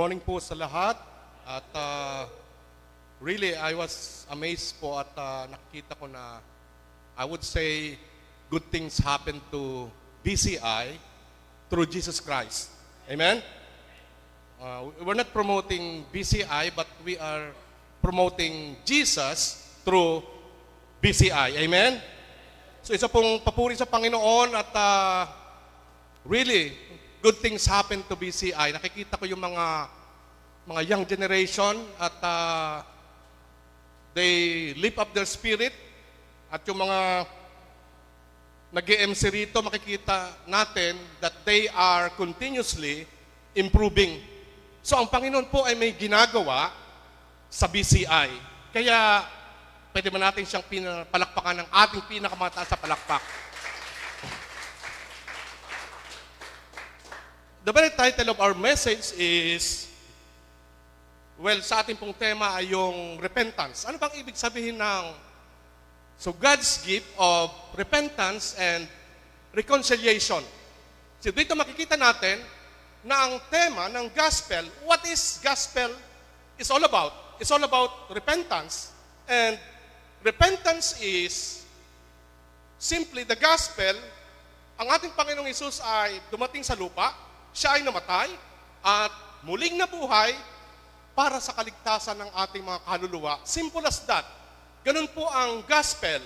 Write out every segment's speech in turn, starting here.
Morning po sa lahat at really I was amazed po at nakita ko na I would say good things happen to BCI through Jesus Christ. Amen? We're not promoting BCI but we are promoting Jesus through BCI. Amen? So isa pong papuri sa Panginoon at really good things happen to BCI. Nakikita ko yung mga young generation at they lift up their spirit at yung mga nag-MC rito, makikita natin that they are continuously improving. So ang Panginoon po ay may ginagawa sa BCI. Kaya pwede ba natin siyang palakpakan ng ating pinakamataas sa palakpak. The very title of our message is, well, sa ating pong tema ay yung repentance. Ano bang ibig sabihin ng, so God's gift of repentance and reconciliation. So dito makikita natin na ang tema ng gospel, what is gospel is all about? It's all about repentance. And repentance is simply the gospel. Ang ating Panginoong Hesus ay dumating sa lupa, siya ay namatay at muling nabuhay para sa kaligtasan ng ating mga kaluluwa. Simple as that. Ganun po ang gospel.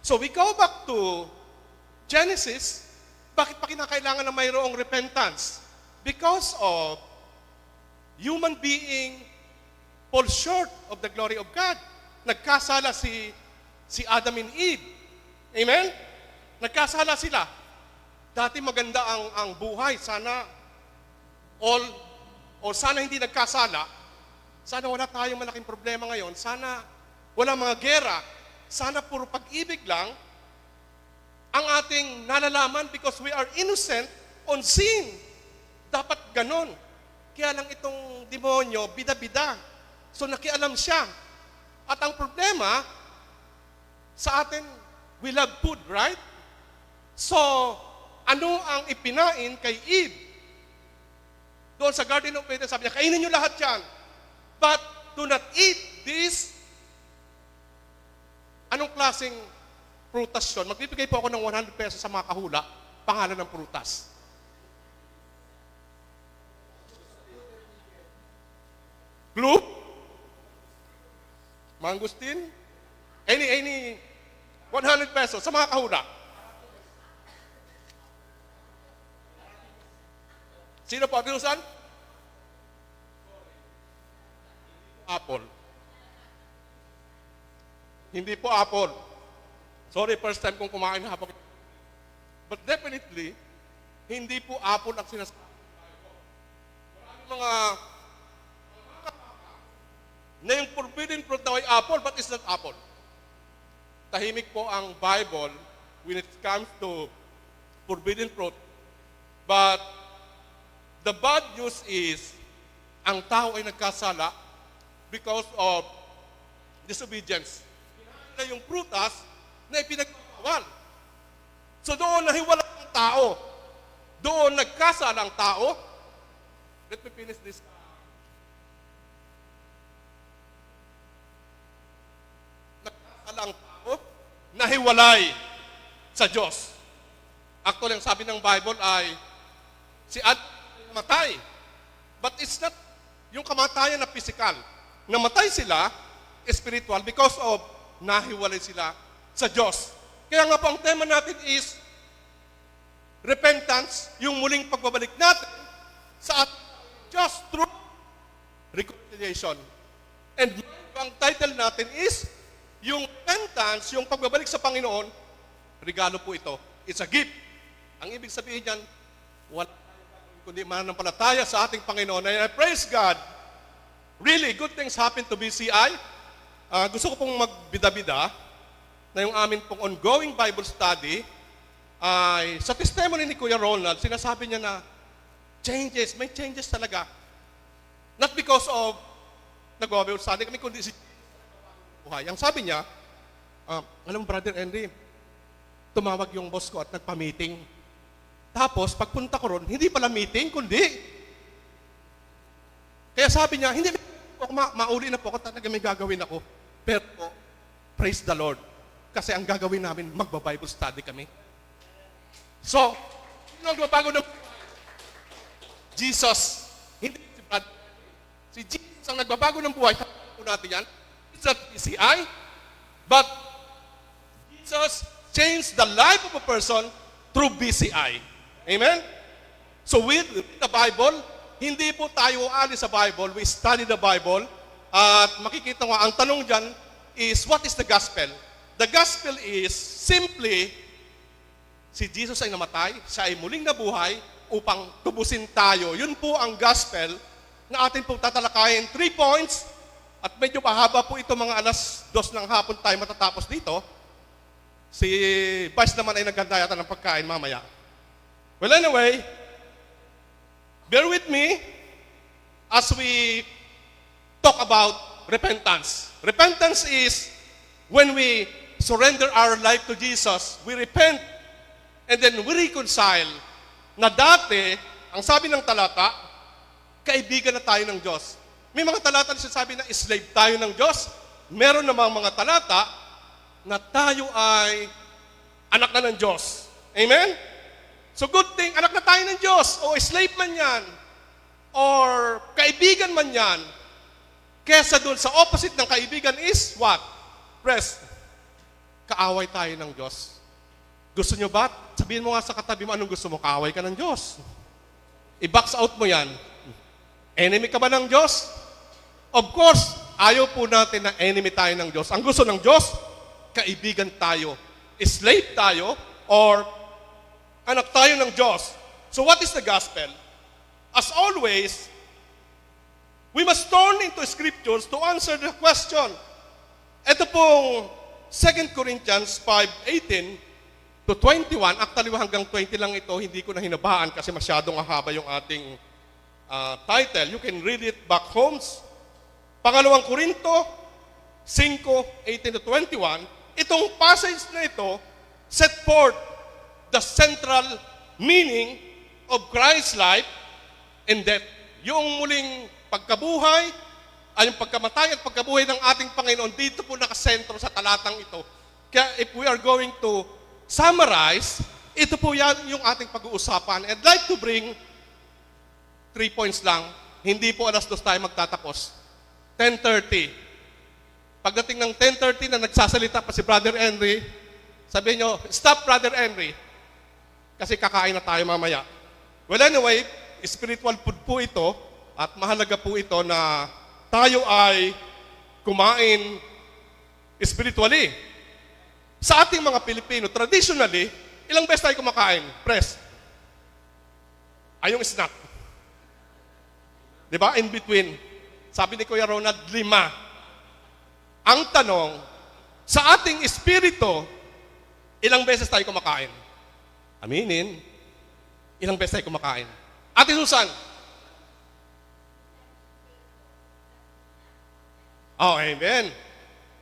So we go back to Genesis. Bakit pa kinakailangan na mayroong repentance? Because of human being fall short of the glory of God. Nagkasala si Adam and Eve. Amen? Nagkasala sila. Dati maganda ang buhay. Sana sana hindi nagkasala. Sana wala tayong malaking problema ngayon. Sana wala mga gera. Sana puro pag-ibig lang ang ating nalalaman because we are innocent on sin. Dapat ganon. Kaya lang itong demonyo, bida-bida. So nakialam siya. At ang problema, sa atin, we love food, right? So, ano ang ipinain kay Eve? Doon sa Garden of Eden, sabi niya, kainin niyo lahat yan. But do not eat this. Anong klaseng prutas yun? Magbibigay po ako ng 100 pesos sa mga kahula, pangalan ng prutas. Glue? Mangustin? Any 100 pesos sa mga kahula. Sino po? Binusan? Apple. Hindi po apple. Sorry, first time kong kumain na hapon. But definitely, hindi po apple ang sinasabi. Maraming mga na yung forbidden fruit na ay apple, but it's not apple. Tahimik po ang Bible when it comes to forbidden fruit. But the bad news is, ang tao ay nagkasala because of disobedience. Kinain na yung prutas na ipinagbawal. So doon nahiwala ang tao. Doon nagkasala ang tao. Let me finish this. Nagkasala ang tao, nahiwalay sa Diyos. Actually, ang sabi ng Bible ay, si Adam matay. But it's not yung kamatayan na physical. Namatay sila, spiritual, because of nahiwalay sila sa Diyos. Kaya nga po ang tema natin is repentance, yung muling pagbabalik natin sa ating Diyos through reconciliation. And ang title natin is yung repentance, yung pagbabalik sa Panginoon, regalo po ito. It's a gift. Ang ibig sabihin niyan, wala kundi mananampalataya sa ating Panginoon. And I praise God. Really, good things happen to BCI. Gusto ko pong magbida-bida na yung amin pong ongoing Bible study ay sa testimony ni Kuya Ronald, sinasabi niya na may changes talaga. Not because of nag-Bible study kami, kundi si buhay. Ang sabi niya, alam mo, Brother Henry, tumawag yung boss ko at nagpa-meeting. Tapos, pagpunta ko ron, hindi pala meeting, kundi Kaya sabi niya, hindi ako mauli na po ako, talaga may gagawin ako. Pero po, praise the Lord. Kasi ang gagawin namin, magba-Bible study kami. So, nagbabago ng Jesus, hindi si Brad. Si Jesus ang nagbabago ng buhay. Sabi po natin yan. It's not PCI, but Jesus changed the life of a person through BCI. Amen? So with the Bible, hindi po tayo aalis sa Bible. We study the Bible. At makikita nga, ang tanong dyan is, what is the gospel? The gospel is simply, si Jesus ay namatay, siya ay muling nabuhay upang tubusin tayo. Yun po ang gospel na atin po tatalakayin. 3 points. At medyo mahaba po ito, mga 2:00 ng hapon tayo matatapos dito. Si Vice naman ay naghanda yata ng pagkain mamaya. Well, anyway, bear with me as we talk about repentance. Repentance is when we surrender our life to Jesus, we repent, and then we reconcile. Na dati, ang sabi ng talata, kaibigan na tayo ng Diyos. May mga talata na sinasabi na slave tayo ng Diyos. Meron namang mga talata na tayo ay anak na ng Diyos. Amen? So good thing, anak na tayo ng Diyos, o slave man yan, or kaibigan man yan, kesa doon sa opposite ng kaibigan is what? Rest. Kaaway tayo ng Diyos. Gusto nyo ba? Sabihin mo nga sa katabi mo, anong gusto mo? Kaaway ka ng Diyos. I-box out mo yan. Enemy ka ba ng Diyos? Of course, ayaw po natin na enemy tayo ng Diyos. Ang gusto ng Diyos, kaibigan tayo. Slave tayo, or anak tayo ng Diyos. So what is the gospel? As always, we must turn into scriptures to answer the question. Ito pong 2 Corinthians 5:18 to 21, actually hanggang 20 lang ito, hindi ko na hinabaan kasi masyadong haba yung ating title. You can read it back homes. Pangalawang Korinto 5:18 to 21, itong passage na ito set forth the central meaning of Christ's life and death. Yung muling pagkabuhay, ay yung pagkamatay at pagkabuhay ng ating Panginoon, dito po nakasentro sa talatang ito. Kaya if we are going to summarize, ito po yan yung ating pag-uusapan. I'd like to bring 3 points lang. Hindi po 2:00 tayo magtatapos. 10:30. Pagdating ng 10:30 na nagsasalita pa si Brother Henry, sabihin nyo, stop Brother Henry. Kasi kakain na tayo mamaya. Well anyway, spiritual food po ito at mahalaga po ito na tayo ay kumain spiritually. Sa ating mga Pilipino, traditionally, ilang beses tayo kumakain? Press. Ay yung snack. Di ba? In between. Sabi ni Kuya Ronald, 5. Ang tanong, sa ating espiritu, ilang beses tayo kumakain? Aminin. Ilang beses tayo kumakain? Ate Susan. Oh, amen.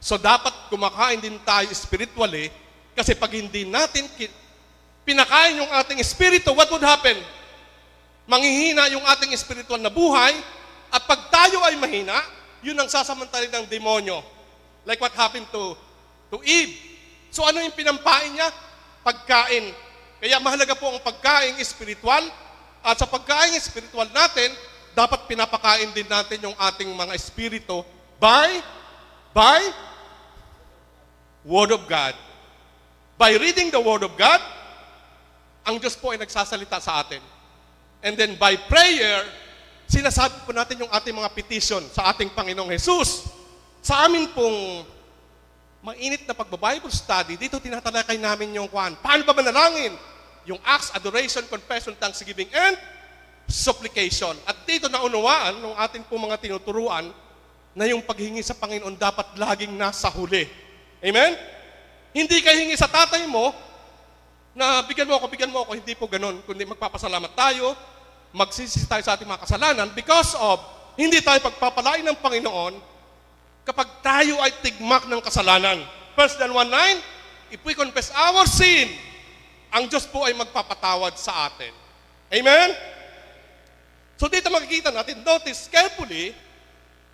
So dapat kumakain din tayo spiritually kasi pag hindi natin pinakain yung ating espiritu, what would happen? Manghihina yung ating spiritual na buhay at pag tayo ay mahina, yun ang sasamantalin ng demonyo. Like what happened to Eve. So ano yung pinampain niya? Pagkain. Kaya mahalaga po ang pagkain spiritual at sa pagkain spiritual natin, dapat pinapakain din natin yung ating mga espiritu by Word of God. By reading the Word of God, ang Diyos po ay nagsasalita sa atin. And then by prayer, sinasabi po natin yung ating mga petition sa ating Panginoong Jesus. Sa amin pong mainit na pagbabible study, dito tinatalakay namin yung paano ba manalangin? Yung acts, adoration, confession, thanksgiving, and supplication. At dito naunawaan ng ating pong mga tinuturuan na yung paghingi sa Panginoon dapat laging nasa huli. Amen? Hindi ka hingi sa tatay mo na bigyan mo ako, hindi po ganun. Kundi magpapasalamat tayo, magsisisi tayo sa ating mga kasalanan because of hindi tayo pagpapalain ng Panginoon kapag tayo ay tigmak ng kasalanan. 1 John 1:9, if we confess our sin, ang Diyos po ay magpapatawad sa atin. Amen? So dito makikita natin, notice carefully,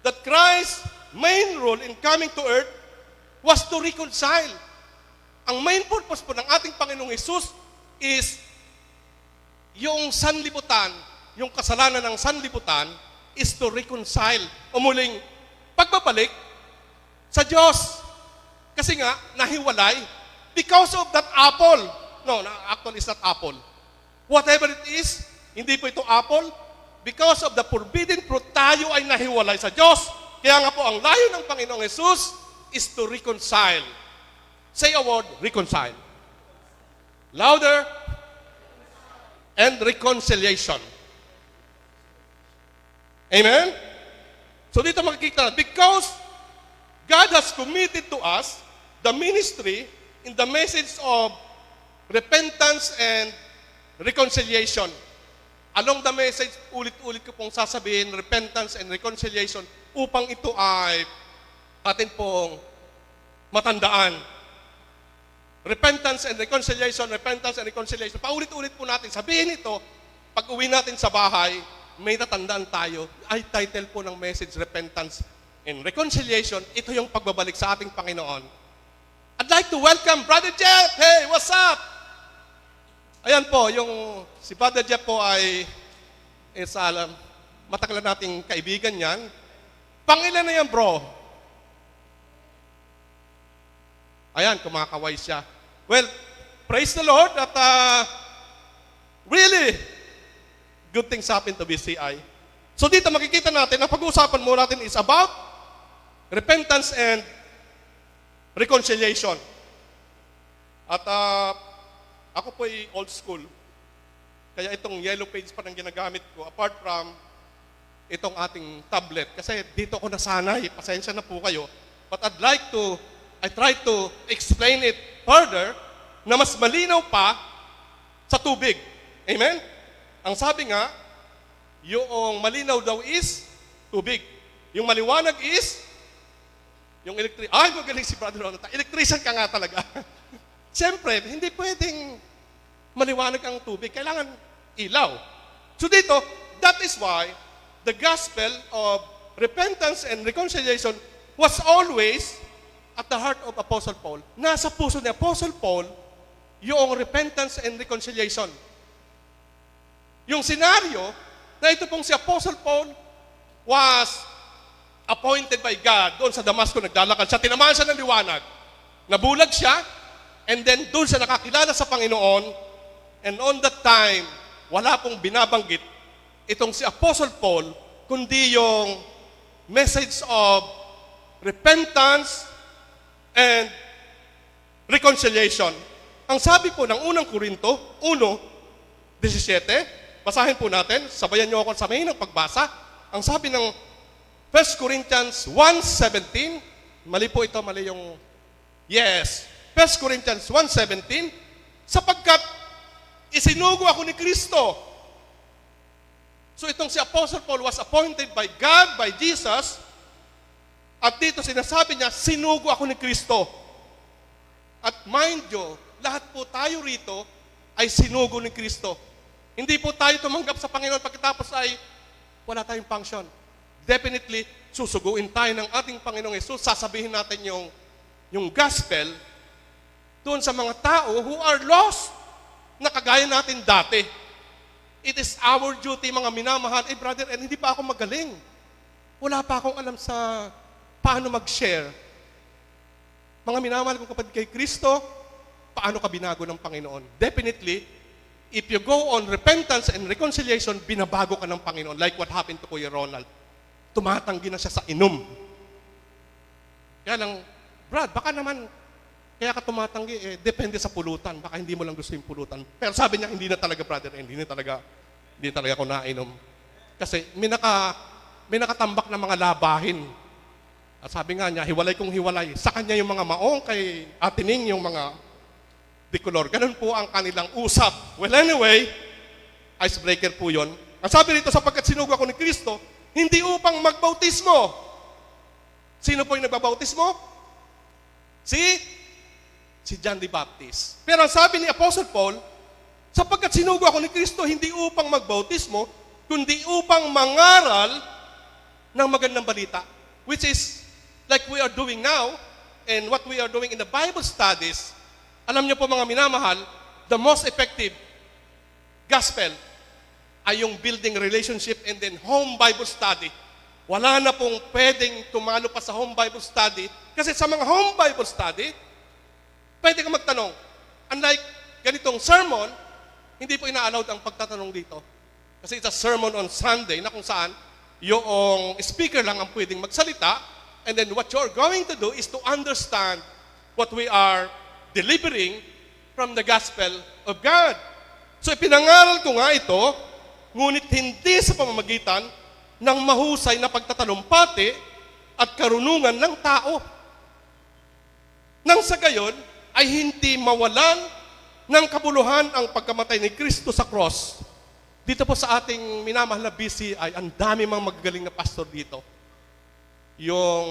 that Christ's main role in coming to earth was to reconcile. Ang main purpose po ng ating Panginoong Hesus is yung sanlibutan, yung kasalanan ng sanlibutan is to reconcile. O muling pagbabalik sa Diyos. Kasi nga, nahiwalay because of that apple. No, actually it's not apple. Whatever it is, hindi po ito apple. Because of the forbidden fruit, tayo ay nahiwalay sa Diyos. Kaya nga po, ang layo ng Panginoong Hesus is to reconcile. Say a word, reconcile. Louder. And reconciliation. Amen? So dito makikita na, because God has committed to us the ministry in the message of repentance and reconciliation. Along the message, ulit-ulit ko pong sasabihin, repentance and reconciliation, upang ito ay atin pong matandaan. Repentance and reconciliation, repentance and reconciliation. Paulit-ulit po natin, sabihin ito, pag uwi natin sa bahay, may tatandaan tayo. Ay, title po ng message, repentance and reconciliation. Ito yung pagbabalik sa ating Panginoon. I'd like to welcome Brother Jeff. Hey, what's up? Ayan po, yung si Brother Jeff po ay matagal na nating kaibigan yan. Pangilan na yan, bro? Ayan, kumakaway siya. Well, praise the Lord at really good things happen to BCI. So dito makikita natin, ang pag-uusapan mo natin is about repentance and reconciliation. At ako po ay old school. Kaya itong yellow page pa rin ginagamit ko apart from itong ating tablet. Kasi dito ako nasanay, pasensya na po kayo. But I try to explain it further na mas malinaw pa sa tubig. Amen? Ang sabi nga, yung malinaw daw is tubig. Yung maliwanag is yung electric. Ay, magaling si Brother Ronald. Electrician ka nga talaga. Siyempre, hindi pwedeng maliwanag ang tubig. Kailangan ilaw. So dito, that is why the gospel of repentance and reconciliation was always at the heart of Apostle Paul. Nasa puso ni Apostle Paul yung repentance and reconciliation. Yung senaryo na ito pong si Apostle Paul was appointed by God doon sa Damascus, naglalakad siya, tinamaan siya ng liwanag, nabulag siya, and then doon siya nakakilala sa Panginoon, and on that time, wala pong binabanggit itong si Apostle Paul, kundi yung message of repentance and reconciliation. Ang sabi po ng unang Korinto, 1:17, basahin po natin, sabayan niyo ako sa mahinang pagbasa. Ang sabi ng 1 Corinthians 1:17, mali po ito, mali yung, yes, 1 Corinthians 1:17, sapagkat isinugo ako ni Kristo. So itong si Apostle Paul was appointed by God, by Jesus, at dito sinasabi niya, sinugo ako ni Kristo. At mind you, lahat po tayo rito ay sinugo ni Kristo. Hindi po tayo tumanggap sa Panginoon pagkatapos ay wala tayong function. Definitely, susuguin tayo ng ating Panginoong Hesus. Sasabihin natin yung gospel doon sa mga tao who are lost na kagaya natin dati. It is our duty, mga minamahal. Brother, hindi pa ako magaling. Wala pa akong alam sa paano mag-share. Mga minamahal kong kapatid kay Kristo, paano ka binago ng Panginoon? Definitely, if you go on repentance and reconciliation, binabago ka ng Panginoon. Like what happened to Kuya Ronald. Tumatanggi na siya sa inom. Kaya lang, Brad, baka naman, kaya ka tumatanggi, depende sa pulutan. Baka hindi mo lang gusto yung pulutan. Pero sabi niya, hindi na talaga, brother, hindi talaga ako nainom. Kasi may nakatambak na mga labahin. At sabi nga niya, hiwalay kong hiwalay. Sa kanya yung mga maong, kay Atining yung mga dikolor. Ganun po ang kanilang usap. Well, anyway, icebreaker po yun. Ang sabi rito, sapagkat sinugo ako ni Kristo, hindi upang magbautismo. Sino po yung nagbabautismo? Si John the Baptist. Pero ang sabi ni Apostle Paul, sapagkat sinugo ako ni Kristo, hindi upang magbautismo, kundi upang mangaral ng magandang balita, which is like we are doing now and what we are doing in the Bible studies. Alam niyo po mga minamahal, the most effective gospel ay yung building relationship and then home Bible study. Wala na pong pwedeng tumalo pa sa home Bible study kasi sa mga home Bible study, pwede kang magtanong. Unlike ganitong sermon, hindi po ina-allowed ang pagtatanong dito. Kasi it's a sermon on Sunday na kung saan yung speaker lang ang pwedeng magsalita and then what you're going to do is to understand what we are delivering from the gospel of God. So ipinangaral ko nga ito, ngunit hindi sa pamamagitan ng mahusay na pagtatalumpati at karunungan ng tao. Nang sa gayon ay hindi mawalan ng kabuluhan ang pagkamatay ni Kristo sa cross. Dito po sa ating minamahal na BCI, ang dami mga magagaling na pastor dito. Yung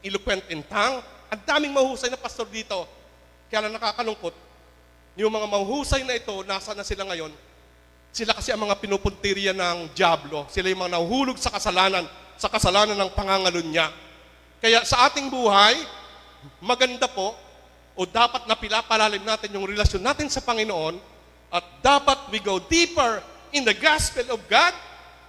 eloquent in tongue, ang daming mahusay na pastor dito. Kaya lang nakakalungkot, yung mga mahusay na ito, nasa na sila ngayon? Sila kasi ang mga pinupuntirya ng dyablo. Sila yung mga nahuhulog sa kasalanan ng pangangalunya. Kaya sa ating buhay, maganda po, o dapat napilapalalim natin yung relasyon natin sa Panginoon, at dapat we go deeper in the gospel of God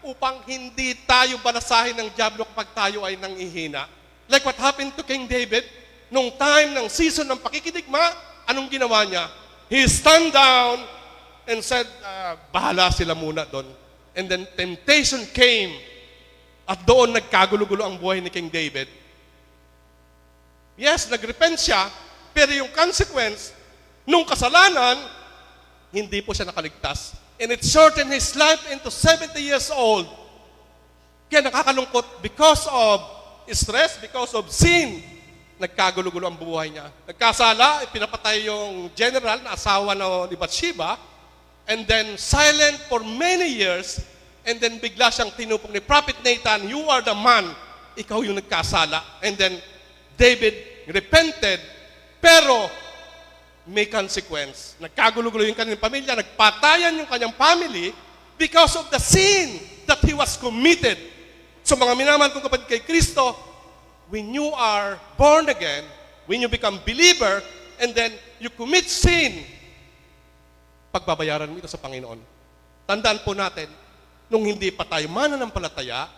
upang hindi tayo balasahin ng dyablo kapag tayo ay nanghihina. Like what happened to King David, nung time ng season ng pakikidigma, anong ginawa niya? He stand down and said, bahala sila muna doon. And then temptation came at doon nagkagulo-gulo ang buhay ni King David. Yes, nagrepent siya, pero yung consequence nung kasalanan, hindi po siya nakaligtas. And it shortened his life into 70 years old. Kaya nakakalungkot because of stress, because of sin, nagkagulo-gulo ang buhay niya. Nagkasala, pinapatay yung general na asawa ni Bathsheba, and then silent for many years, and then bigla siyang tinupong ni Prophet Nathan, you are the man, ikaw yung nagkasala. And then David repented, pero may consequence. Nagkagulo-gulo yung kanyang pamilya, nagpatayan yung kanyang family because of the sin that he was committed. So mga minamahal kong kapatid kay Kristo, when you are born again, when you become believer, and then you commit sin, pagbabayaran mo ito sa Panginoon. Tandaan po natin, nung hindi pa tayo mananampalataya,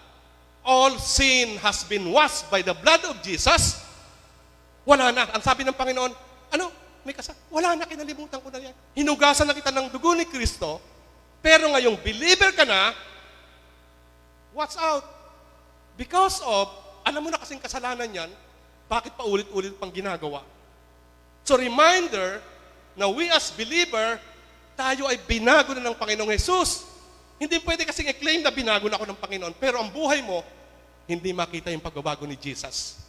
all sin has been washed by the blood of Jesus. Wala na. Ang sabi ng Panginoon, wala na, kinalimutan ko na yan. Hinugasan na kita ng dugo ni Kristo, pero ngayong believer ka na, watch out. Because of, alam mo na kasing kasalanan yan, bakit pa ulit-ulit pang ginagawa? So reminder na we as believer, tayo ay binago na ng Panginoong Jesus. Hindi pwede kasing i-claim na binago na ako ng Panginoon, pero ang buhay mo, hindi makita yung pagbabago ni Jesus.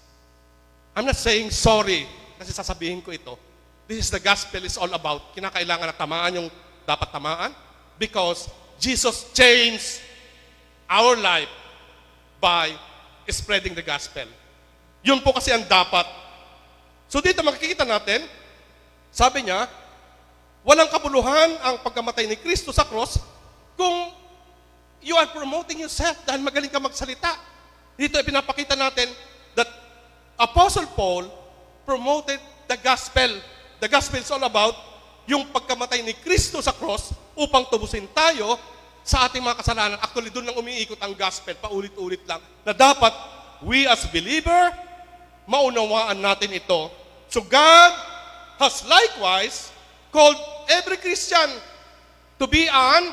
I'm not saying sorry, kasi sasabihin ko ito. This is the gospel is all about. Kinakailangan na tamaan yung dapat tamaan because Jesus changed our life by spreading the gospel. Yun po kasi ang dapat. So dito makikita natin, sabi niya, walang kabuluhan ang pagkamatay ni Kristo sa cross kung you are promoting yourself dahil magaling ka magsalita. Dito ay pinapakita natin that Apostle Paul promoted the gospel. The gospel is all about yung pagkamatay ni Kristo sa cross upang tubusin tayo sa ating mga kasalanan. Actually, doon lang umiikot ang gospel, paulit-ulit lang, na dapat we as believer, maunawaan natin ito. So God has likewise called every Christian to be an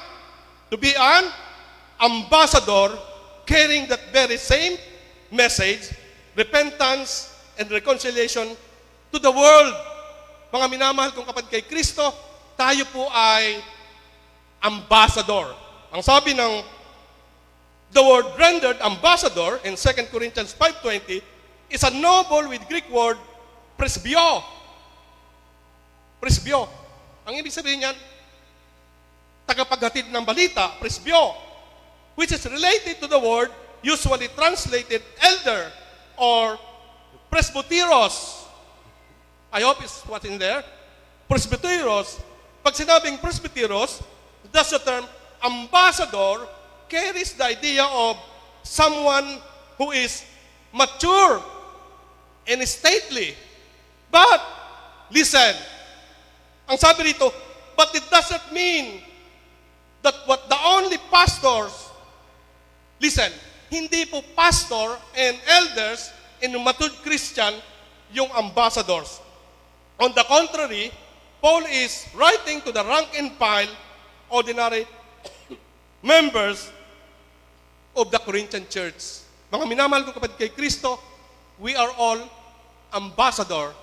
ambassador carrying that very same message, repentance and reconciliation to the world. Mga minamahal kong kapatid kay Kristo, tayo po ay ambassador. Ang sabi ng the word rendered ambassador in 2 Corinthians 5:20 is a noble with Greek word presbyo. Presbyo. Ang ibig sabihin niyan, tagapaghatid ng balita, presbyo, which is related to the word usually translated elder or presbyteros. I hope it's what's in there. Presbyteros. Pag sinabing presbyteros, that's the term ambassador carries the idea of someone who is mature and stately. But, listen, ang sabi rito, but it doesn't mean that what the only pastors, listen, hindi po pastor and elders and matured Christian yung ambassadors. On the contrary, Paul is writing to the rank and file, ordinary members of the Corinthian church. Mga minamahal ko kapatid kay Kristo, we are all ambassador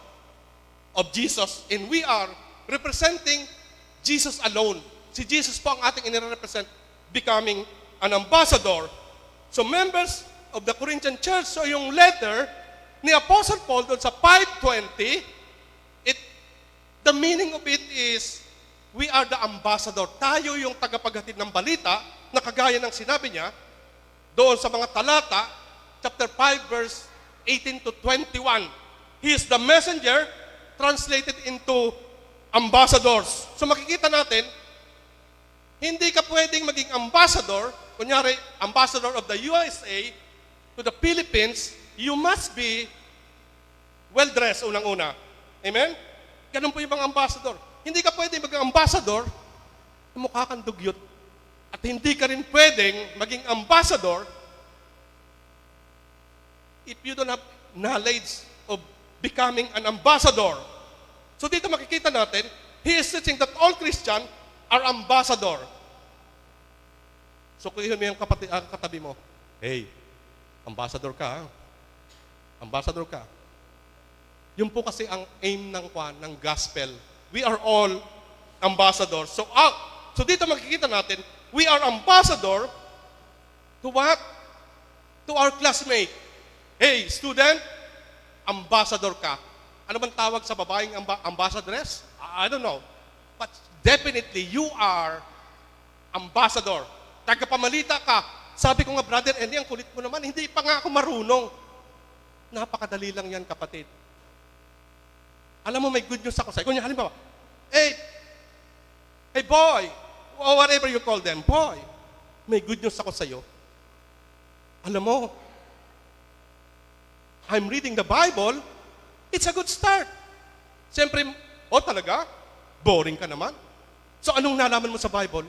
of Jesus and we are representing Jesus alone. Si Jesus po ang ating inirepresent, becoming an ambassador. So members of the Corinthian church, so yung letter ni Apostle Paul doon sa 5:20, the meaning of it is, we are the ambassador. Tayo yung tagapaghatid ng balita na kagaya ng sinabi niya doon sa mga talata, chapter 5, verse 18 to 21. He is the messenger translated into ambassadors. So makikita natin, hindi ka pwedeng maging ambassador, kunyari, ambassador of the USA to the Philippines, you must be well-dressed unang-una. Amen? Ganun po yung mga ambassador. Hindi ka pwedeng maging ambassador na mukha kang dugyot. At hindi ka rin pwedeng maging ambassador if you don't have knowledge of becoming an ambassador. So dito makikita natin, he is teaching that all Christians are ambassador. So kung yun yung katabi mo, hey, ambassador ka. Ambassador ka. Yun po kasi ang aim ng gospel. We are all ambassadors. So dito makikita natin, we are ambassador to what? To our classmate. Hey, student, ambassador ka. Ano bang tawag sa babaeng ambassadress? I don't know. But definitely, you are ambassador. Tagapamalita ka. Sabi ko nga, brother, ang kulit mo naman, hindi pa nga ako marunong. Napakadali lang yan, kapatid. Alam mo, may good news ako sa'yo. Kunya, halimbawa, hey boy, or whatever you call them, boy, may good news ako sa'yo. Alam mo, I'm reading the Bible, it's a good start. Siyempre, talaga? Boring ka naman. So, anong nalaman mo sa Bible?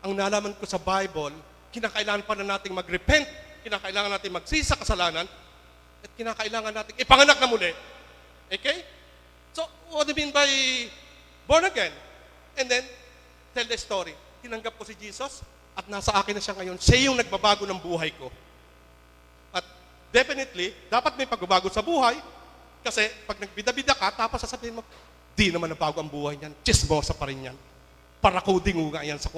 Ang nalaman ko sa Bible, kinakailangan pa na nating mag-repent, kinakailangan nating magsisa kasalanan, at kinakailangan nating ipanganak na muli. Okay? So, what do you mean by born again? And then, tell the story. Tinanggap ko si Jesus at nasa akin na siya ngayon. Siya yung nagbabago ng buhay ko. At definitely, dapat may pagbabago sa buhay kasi pag nagbida-bida ka, tapos sasabihin mo, di naman nabago ang buhay niyan. Chismosa pa rin yan. Para coding nga yan sa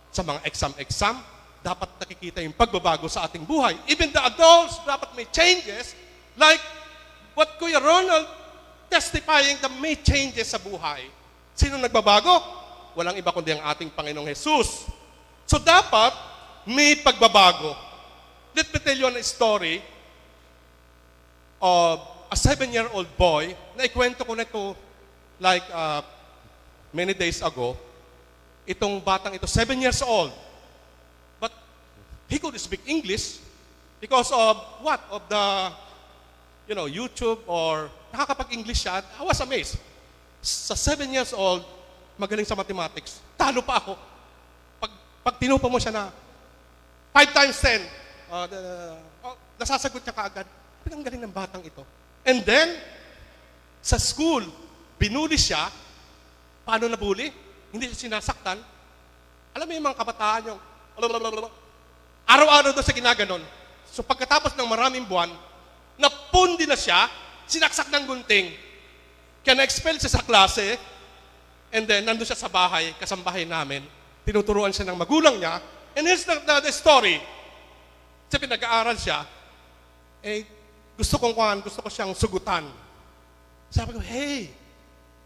sa mga exam. Dapat nakikita yung pagbabago sa ating buhay. Even the adults, dapat may changes like what Kuya Ronald testifying that may changes sa buhay. Sino nagbabago? Walang iba kundi ang ating Panginoong Jesus. So dapat may pagbabago. Let me tell you a story of a 7-year-old boy na ikwento ko na ito like many days ago. Itong batang ito, 7 years old. But he could speak English because of what? Of the YouTube or nakakapag-English siya. I was amazed. Sa 7 years old, magaling sa mathematics. Talo pa ako. Pag tinupa mo siya na 5 times 10, nasasagot niya kaagad. Ang galing ng batang ito. And then, sa school, binuli siya. Paano nabuli? Hindi siya sinasaktan. Alam mo yung mga kabataan yung araw-araw doon sa ginaganon. So pagkatapos ng maraming buwan, napundi na siya, sinaksak ng gunting. Kaya na-expel siya sa klase, and then nandun siya sa bahay, kasambahay namin. Tinuturuan siya ng magulang niya, and here's the story. Kasi pinag-aaral siya, gusto ko siyang sugutan. Sabi ko, hey,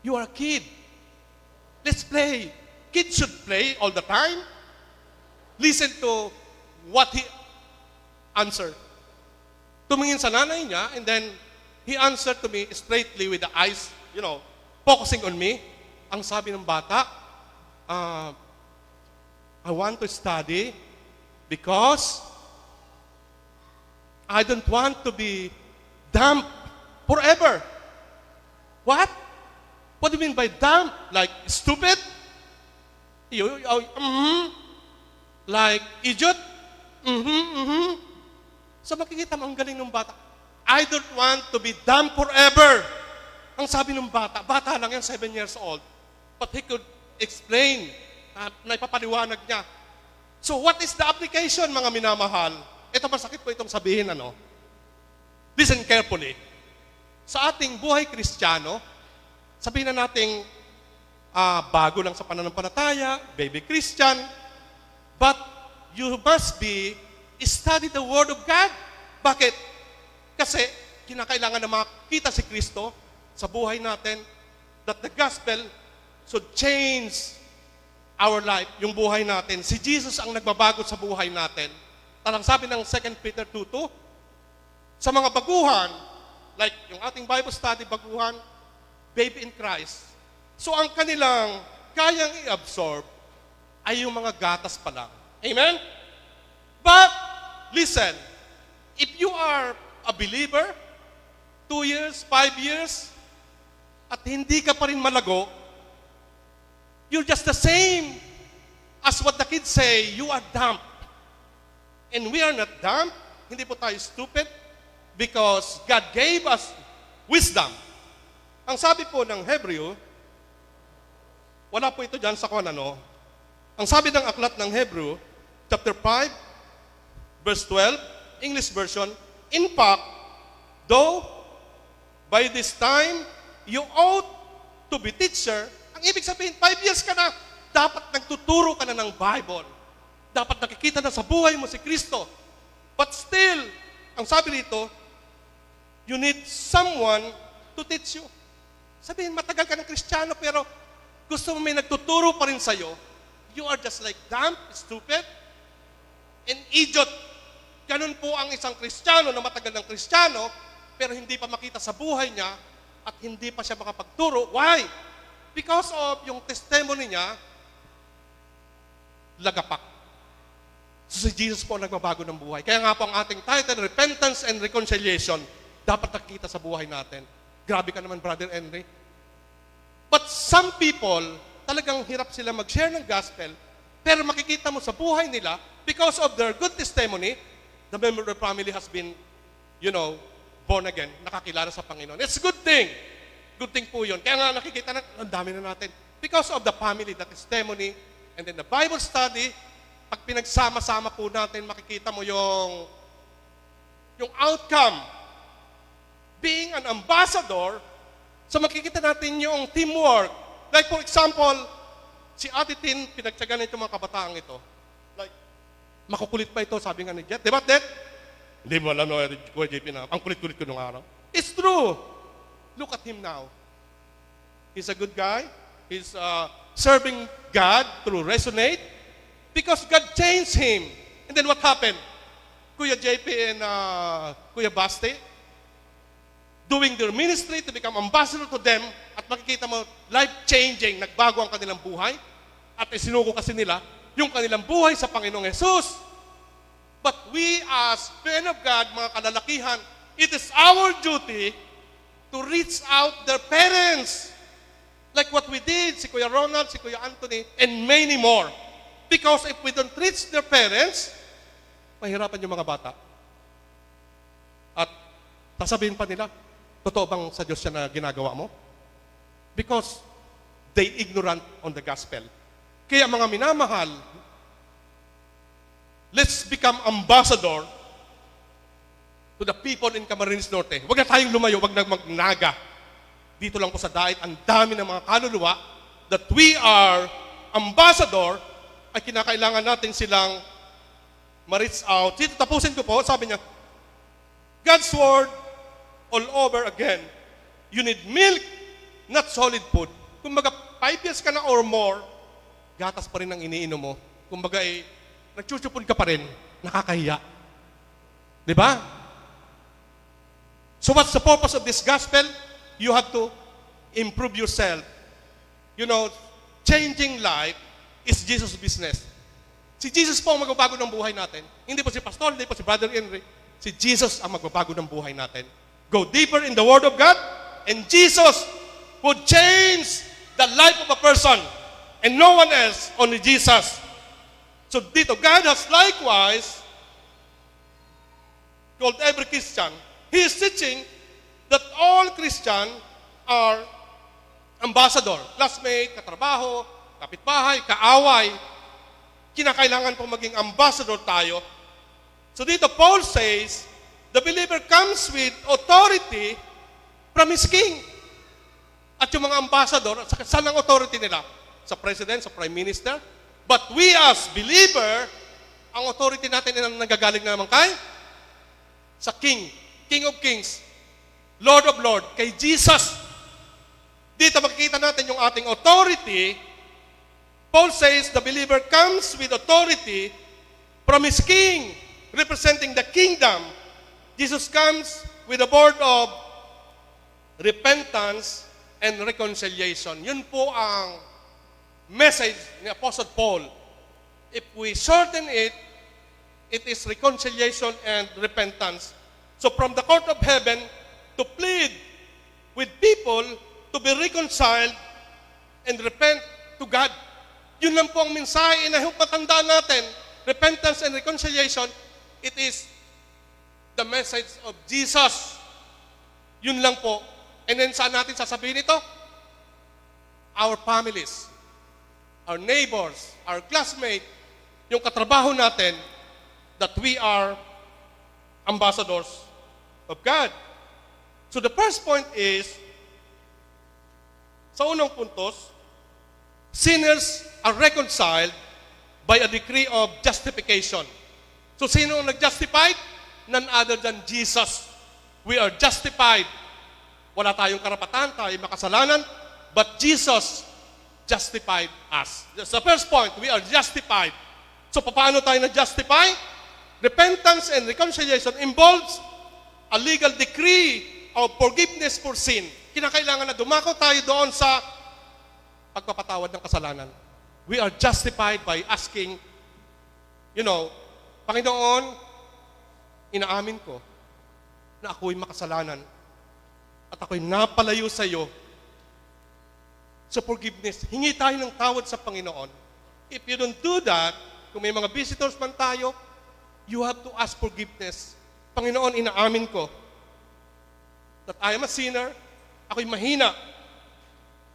you are a kid. Let's play. Kids should play all the time. Listen to what he answered. Tumingin sa nanay niya, and then he answered to me straightly with the eyes, focusing on me. Ang sabi ng bata, I want to study Because I don't want to be damp forever. What? What do you mean by damp? Like stupid? Like idiot? So makikita mo ang galing ng bata. I don't want to be damp forever. Ang sabi ng bata lang yan, 7 years old. But he could explain, na ipapaliwanag niya. So what is the application, mga minamahal? Ito masakit po itong sabihin, ano? Listen carefully. Sa ating buhay Kristiyano, sabihin na nating bago lang sa pananampalataya, baby Christian, but you must study the Word of God. Bakit? Kasi kinakailangan na makita si Kristo sa buhay natin, that the gospel should change our life, yung buhay natin. Si Jesus ang nagbabago sa buhay natin. Talang sabi ng 2 Peter 2:2, sa mga baguhan, like yung ating Bible study baguhan, baby in Christ. So ang kanilang kayang i-absorb ay yung mga gatas pa lang. Amen? But, listen, if you are a believer, 2 years, 5 years, at hindi ka pa rin malago, you're just the same as what the kids say, you are dumb. And we are not dumb. Hindi po tayo stupid because God gave us wisdom. Ang sabi po ng Hebreo, wala po ito dyan sa kung ano. Ang sabi ng aklat ng Hebreo, chapter 5, verse 12, English version, in fact, though by this time you ought to be teacher, ang ibig sabihin, 5 years ka na, dapat nagtuturo ka na ng Bible. Dapat nakikita na sa buhay mo si Kristo. But still, ang sabi rito, you need someone to teach you. Sabihin, matagal ka ng Kristiyano, pero gusto mo may nagtuturo pa rin sa'yo, you are just like dumb, stupid, and idiot. Ganun po ang isang Kristiyano na matagal ng Kristiyano, pero hindi pa makita sa buhay niya at hindi pa siya makapagturo. Why? Because of yung testimony niya, lagapak. So si Jesus po nagbabago ng buhay. Kaya nga po ang ating title, Repentance and Reconciliation, dapat nakita sa buhay natin. Grabe ka naman, Brother Henry. But some people, talagang hirap sila mag-share ng gospel, pero makikita mo sa buhay nila, because of their good testimony, the member of the family has been, born again, nakakilala sa Panginoon. It's a good thing. Good thing po yun. Kaya nga nakikita na, ang dami na natin. Because of the family, the testimony, and then the Bible study, pag pinagsama-sama po natin, makikita mo yung outcome. Being an ambassador, so makikita natin yung teamwork. Like for example, si Ate Tin, pinagtsagan nito mga kabataang ito. Like, makukulit pa ito, sabi nga ni Jet. Diba, Jet? Hindi mo alam, Kuya JP na, ang kulit-kulit ko nung araw. It's true. Look at him now. He's a good guy. He's serving God through Resonate because God changed him. And then what happened? Kuya JP and Kuya Basti, doing their ministry to become ambassador to them, at makikita mo, life-changing, nagbago ang kanilang buhay, at isinuko kasi nila yung kanilang buhay sa Panginoong Jesus. But we as men of God, mga kalalakihan, it is our duty to reach out their parents. Like what we did, si Kuya Ronald, si Kuya Anthony, and many more. Because if we don't reach their parents, mahirapan yung mga bata. At sasabihin pa nila, totoo bang sa Diyos siya na ginagawa mo? Because they ignorant on the gospel. Kaya mga minamahal, let's become ambassador to the people in Camarines Norte. Huwag na tayong lumayo, huwag na magnaga. Dito lang po sa Dait, ang dami ng mga kaluluwa that we are ambassador, ay kinakailangan natin silang ma-reach out. Dito, tapusin ko po, sabi niya, God's Word all over again. You need milk, not solid food. Kung baga 5 years ka na or more, gatas pa rin ang iniinom mo. Kung baga nagchuchupon ka pa rin, nakakahiya. Di ba? So what's the purpose of this gospel? You have to improve yourself. Changing life is Jesus' business. Si Jesus po ang magbabago ng buhay natin. Hindi po si Pastor, hindi po si Brother Henry. Si Jesus ang magbabago ng buhay natin. Go deeper in the Word of God, and Jesus would change the life of a person. And no one else, only Jesus. So dito, God has likewise called every Christian. He is teaching that all Christians are ambassador, classmate, katrabaho, kapitbahay, kaaway. Kinakailangan po maging ambassador tayo. So dito, Paul says, the believer comes with authority from his king. At yung mga ambassador, saan ang authority nila? Sa president, sa prime minister. But we as believer, ang authority natin ay nanggagaling naman kay? Sa king, King of Kings, Lord of Lords, kay Jesus. Dito makikita natin yung ating authority. Paul says the believer comes with authority from his king, representing the kingdom. Jesus comes with a word of repentance and reconciliation. Yun po ang message ni Apostle Paul. If we shorten it, it is reconciliation and repentance. So from the court of heaven, to plead with people to be reconciled and repent to God. Yun lang po ang mensahe na patandaan natin. Repentance and reconciliation, it is the message of Jesus. Yun lang po. And then saan natin sasabihin ito? Our families, our neighbors, our classmates, yung katrabaho natin, that we are ambassadors of God. So the first point is, sa unang puntos, sinners are reconciled by a decree of justification. So sino ang nag-justified? None other than Jesus. We are justified. Wala tayong karapatan, tayo makasalanan, but Jesus justified us. That's the first point. We are justified. So paano tayo na-justify? Repentance and reconciliation involves a legal decree of forgiveness for sin. Kinakailangan na dumako tayo doon sa pagpapatawad ng kasalanan. We are justified by asking, Panginoon, inaamin ko na ako'y makasalanan at ako'y napalayo sa iyo. So forgiveness, hingi tayo ng tawad sa Panginoon. If you don't do that, kung may mga visitors man tayo, you have to ask forgiveness. Panginoon, inaamin ko that I am a sinner, ako'y mahina,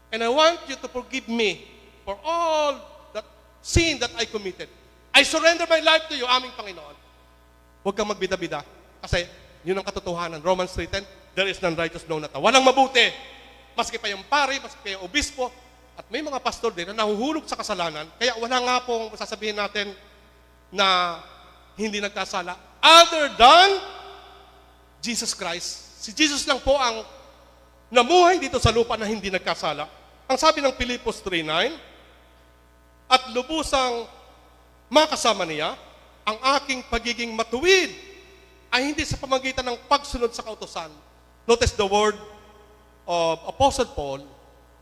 and I want you to forgive me for all that sin that I committed. I surrender my life to you, aming Panginoon. Huwag kang magbida-bida. Kasi yun ang katotohanan. Romans 3:10, there is none righteous, no not one. Walang mabuti. Maski pa yung pari, maski pa yung obispo, at may mga pastor din na nahuhulog sa kasalanan. Kaya wala nga pong sasabihin natin na hindi nagkasala. Other than Jesus Christ. Si Jesus lang po ang namuhay dito sa lupa na hindi nagkasala. Ang sabi ng Pilipos 3:9, at lubusang makasama niya, ang aking pagiging matuwid ay hindi sa pamagitan ng pagsunod sa kautusan. Notice the word of Apostle Paul,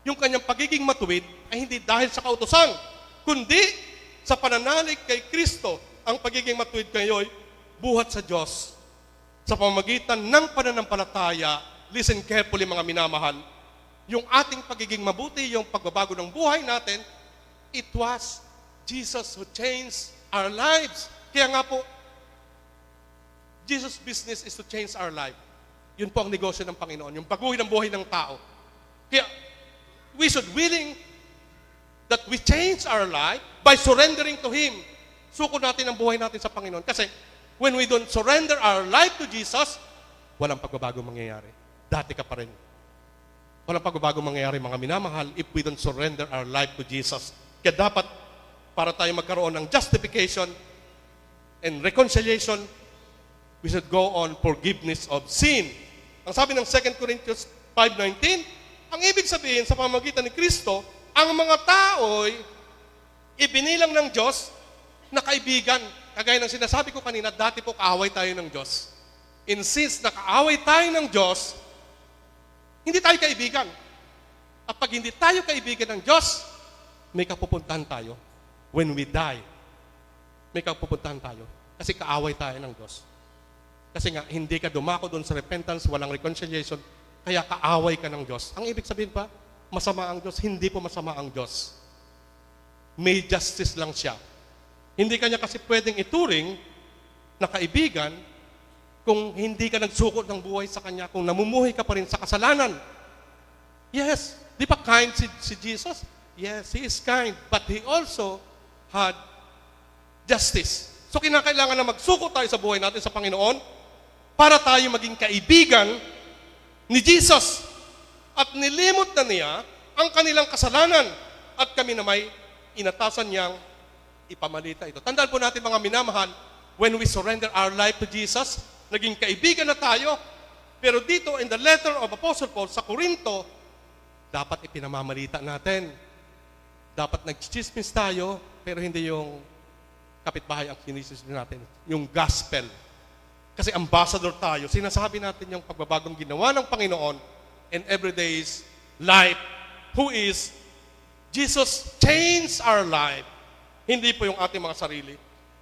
yung kanyang pagiging matuwid ay hindi dahil sa kautusan, kundi sa pananalig kay Kristo. Ang pagiging matuwid kayo'y buhat sa Diyos. Sa pamamagitan ng pananampalataya, listen carefully mga minamahal, yung ating pagiging mabuti, yung pagbabago ng buhay natin, it was Jesus who changed our lives. Kaya nga po, Jesus' business is to change our life. Yun po ang negosyo ng Panginoon, yung baguhin ang buhay ng tao. Kaya, we should willing that we change our life by surrendering to Him. Suko natin ang buhay natin sa Panginoon. Kasi, when we don't surrender our life to Jesus, walang pagbabago mangyayari. Dati ka pa rin. Walang pagbabago mangyayari, mga minamahal, if we don't surrender our life to Jesus. Kaya dapat, para tayo magkaroon ng justification and reconciliation, we should go on forgiveness of sin. Ang sabi ng 2 Corinthians 5:19, ang ibig sabihin sa pamamagitan ni Kristo, ang mga tao'y ibinilang ng Diyos na kaibigan. Kagaya ng sinasabi ko kanina, dati po kaaway tayo ng Diyos. And since nakaaway tayo ng Diyos, hindi tayo kaibigan. At pag hindi tayo kaibigan ng Diyos, may kapupuntahan tayo when we die. may kapupuntahan tayo. Kasi kaaway tayo ng Diyos. Kasi nga, hindi ka dumako doon sa repentance, walang reconciliation, kaya kaaway ka ng Diyos. Ang ibig sabihin pa, masama ang Diyos? Hindi po masama ang Diyos. May justice lang siya. Hindi kanya kasi pwedeng ituring na kaibigan kung hindi ka nagsuko ng buhay sa Kanya, kung namumuhay ka pa rin sa kasalanan. Yes, di ba kind si Jesus? Yes, He is kind, but He also had justice. So kinakailangan na magsuko tayo sa buhay natin sa Panginoon para tayo maging kaibigan ni Jesus. At nilimot na niya ang kanilang kasalanan at kami na may inatasan niyang ipamalita ito. Tandaan po natin mga minamahal, when we surrender our life to Jesus, naging kaibigan na tayo. Pero dito in the letter of Apostle Paul sa Corinto, dapat ipinamamalita natin. Dapat nag-chismis tayo, pero hindi yung kapitbahay ang sinisisi natin. Yung gospel. Kasi ambassador tayo. Sinasabi natin yung pagbabagong ginawa ng Panginoon in everyday's life. Who is Jesus changed our life. Hindi po yung ating mga sarili.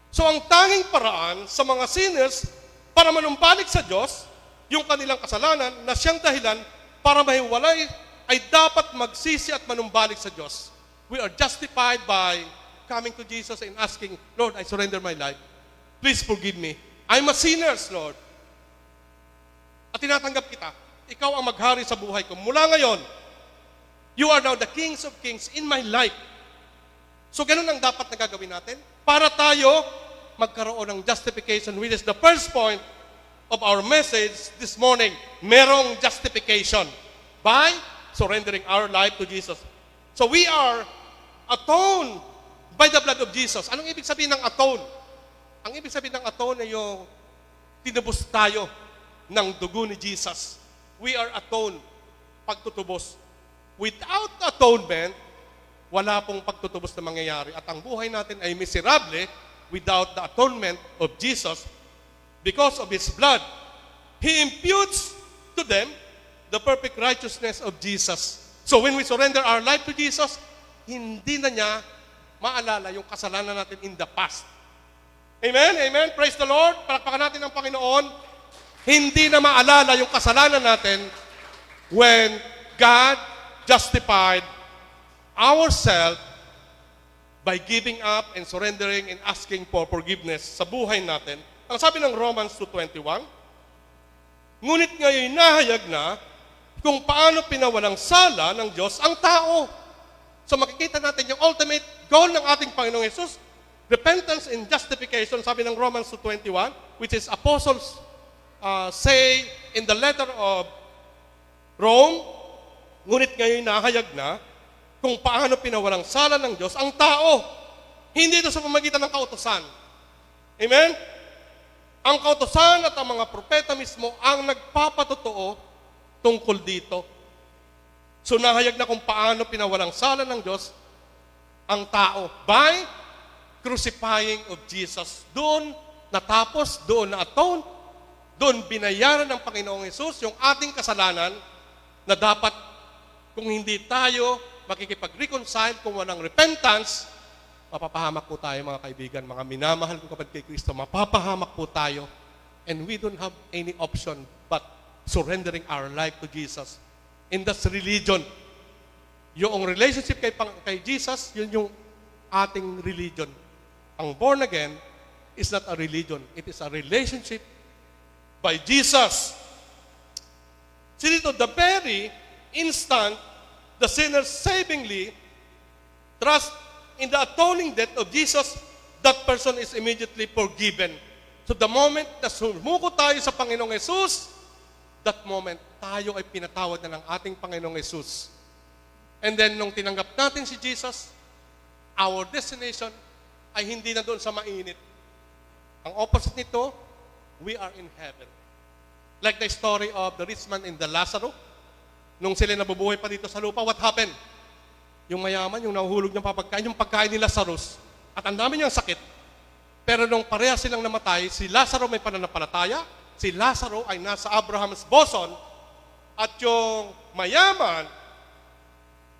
So ang tanging paraan sa mga sinners para manumbalik sa Diyos, yung kanilang kasalanan na siyang dahilan para mahiwalay ay dapat magsisi at manumbalik sa Diyos. We are justified by coming to Jesus and asking, Lord, I surrender my life. Please forgive me. I'm a sinner, Lord. At tinatanggap kita. Ikaw ang maghari sa buhay ko. Mula ngayon, you are now the kings of kings in my life. So ganun ang dapat na gagawin natin para tayo magkaroon ng justification, which is the first point of our message this morning. Merong justification by surrendering our life to Jesus. So we are atoned by the blood of Jesus. Anong ibig sabihin ng atone? Ang ibig sabihin ng atone ay yung tinubos tayo ng dugo ni Jesus. We are atoned, pagtutubos. Without atonement, wala pong pagtutubos na mangyayari. At ang buhay natin ay miserable without the atonement of Jesus because of His blood. He imputes to them the perfect righteousness of Jesus. So when we surrender our life to Jesus, hindi na niya maalala yung kasalanan natin in the past. Amen? Amen? Praise the Lord. Palakpakan natin ang Panginoon. Hindi na maalala yung kasalanan natin when God justified ourselves by giving up and surrendering and asking for forgiveness sa buhay natin. Ang sabi ng Romans 2:21, ngunit ngayon nahayag na kung paano pinawalang sala ng Diyos ang tao. So makikita natin yung ultimate goal ng ating Panginoong Yesus, repentance and justification, sabi ng Romans 2:21, which is apostles say in the letter of Rome, ngunit ngayon nahayag na kung paano pinawalang sala ng Diyos ang tao. Hindi ito sa pamagitan ng kautusan. Amen? Ang kautusan at ang mga propeta mismo ang nagpapatotoo tungkol dito. So nahayag na kung paano pinawalang sala ng Diyos ang tao by crucifying of Jesus. Doon natapos, doon na-atone, doon binayaran ng Panginoong Hesus yung ating kasalanan na dapat kung hindi tayo makikipag-reconcile, kung walang repentance, mapapahamak po tayo mga kaibigan, mga minamahal ko kapatid kay Kristo, mapapahamak po tayo and we don't have any option but surrendering our life to Jesus. And that's religion. Yung relationship kay Jesus, yun yung ating religion. Ang born again is not a religion. It is a relationship by Jesus. See dito, the very instant the sinner savingly trust in the atoning death of Jesus, that person is immediately forgiven. So the moment na sumuko tayo sa Panginoong Yesus, that moment, tayo ay pinatawad na ng ating Panginoong Yesus. And then, nung tinanggap natin si Jesus, our destination ay hindi na doon sa mainit. Ang opposite nito, we are in heaven. Like the story of the rich man and the Lazarus, nung sila nabubuhay pa dito sa lupa, what happened? Yung mayaman, yung nahuhulog ng papagkain, yung pagkain ni Lazarus, at ang dami niyang sakit. Pero nung pareha silang namatay, si Lazarus may pananampalataya, si Lazarus ay nasa Abraham's bosom, at yung mayaman,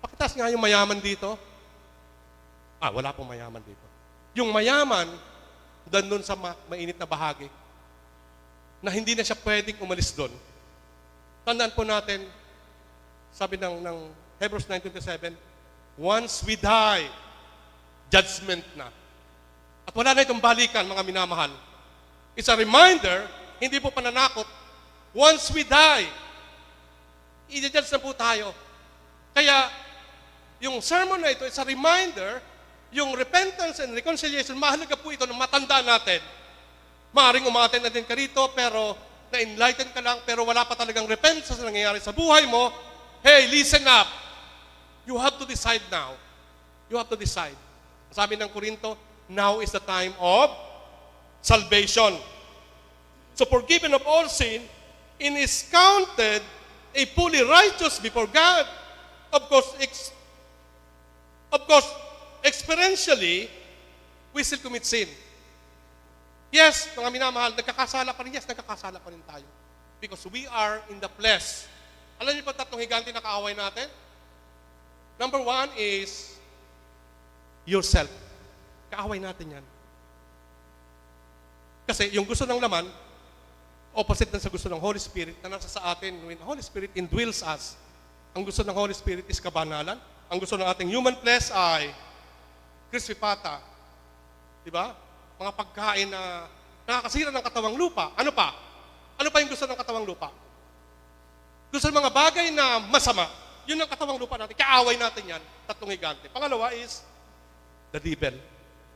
pakitas nga yung mayaman dito. Wala pong mayaman dito. Yung mayaman, doon sa mainit na bahagi na hindi na siya pwedeng umalis doon. Tandaan po natin, sabi ng Hebrews 9:27, once we die, judgment na. At wala na itong balikan, mga minamahal. It's a reminder, hindi po pananakot, once we die, i-judge na po tayo. Kaya, yung sermon na ito, it's a reminder, yung repentance and reconciliation, mahalaga po ito na matandaan natin. Maaring umaten na din ka rito, pero na-enlighten ka lang, pero wala pa talagang repentance na nangyayari sa buhay mo. Hey, listen up. You have to decide now. You have to decide. Sabi ng Korinto, now is the time of salvation. So forgiven of all sin, and is counted a fully righteous before God. Of course, experientially, we still commit sin. Yes, mga minamahal, nagkakasala pa rin. Yes, nagkakasala pa rin tayo. Because we are in the flesh. Alam niyo pa tatlong higante na kaaway natin? Number one is yourself. Kaaway natin yan. Kasi yung gusto ng laman, opposite na sa gusto ng Holy Spirit na nasa sa atin when the Holy Spirit indwells us. Ang gusto ng Holy Spirit is kabanalan. Ang gusto ng ating human flesh ay crispy pata. Diba? Mga pagkain na nakakasira ng katawang lupa. Ano pa? Ano pa yung gusto ng katawang lupa? Gusto ng mga bagay na masama. Yun ang katawang lupa natin. Kaaway natin yan. Tatlong higante. Pangalawa is the devil.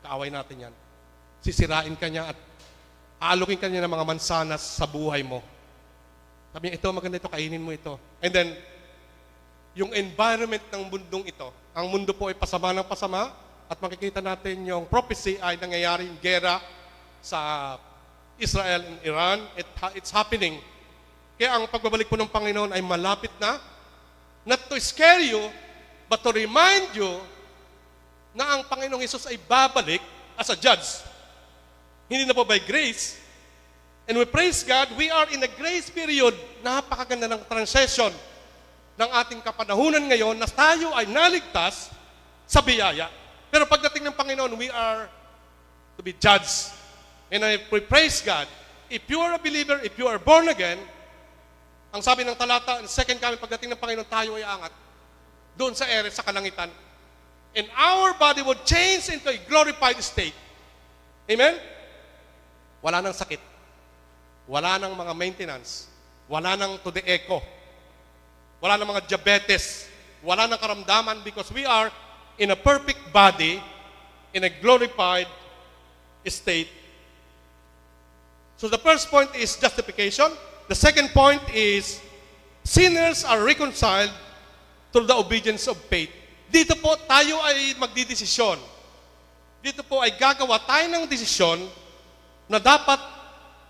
Kaaway natin yan. Sisirain ka niya at aalukin ka niya ng mga mansanas sa buhay mo. Sabi niya, ito, maganda ito, kainin mo ito. And then, yung environment ng mundong ito, ang mundo po ay pasama ng pasama, at makikita natin yung prophecy ay nangyayari yung gera sa Israel and Iran. It's happening. Kaya ang pagbabalik po ng Panginoon ay malapit na. Not to scare you, but to remind you na ang Panginoong Hesus ay babalik as a judge. Hindi na po by grace. And we praise God, we are in a grace period. Napakaganda ng transition ng ating kapanahunan ngayon na tayo ay naligtas sa biyaya. Pero pagdating ng Panginoon, we are to be judged. And we praise God. If you are a believer, if you are born again, ang sabi ng talata, in second coming, pagdating ng Panginoon, tayo ay angat doon sa ere, sa kalangitan. And our body would change into a glorified state. Amen? Wala nang sakit. Wala nang mga maintenance. Wala nang to the echo. Wala nang mga diabetes. Wala nang karamdaman because we are in a perfect body, in a glorified state. So the first point is justification. The second point is sinners are reconciled through the obedience of faith. Dito po tayo ay magdidesisyon. Dito po ay gagawa tayo ng desisyon na dapat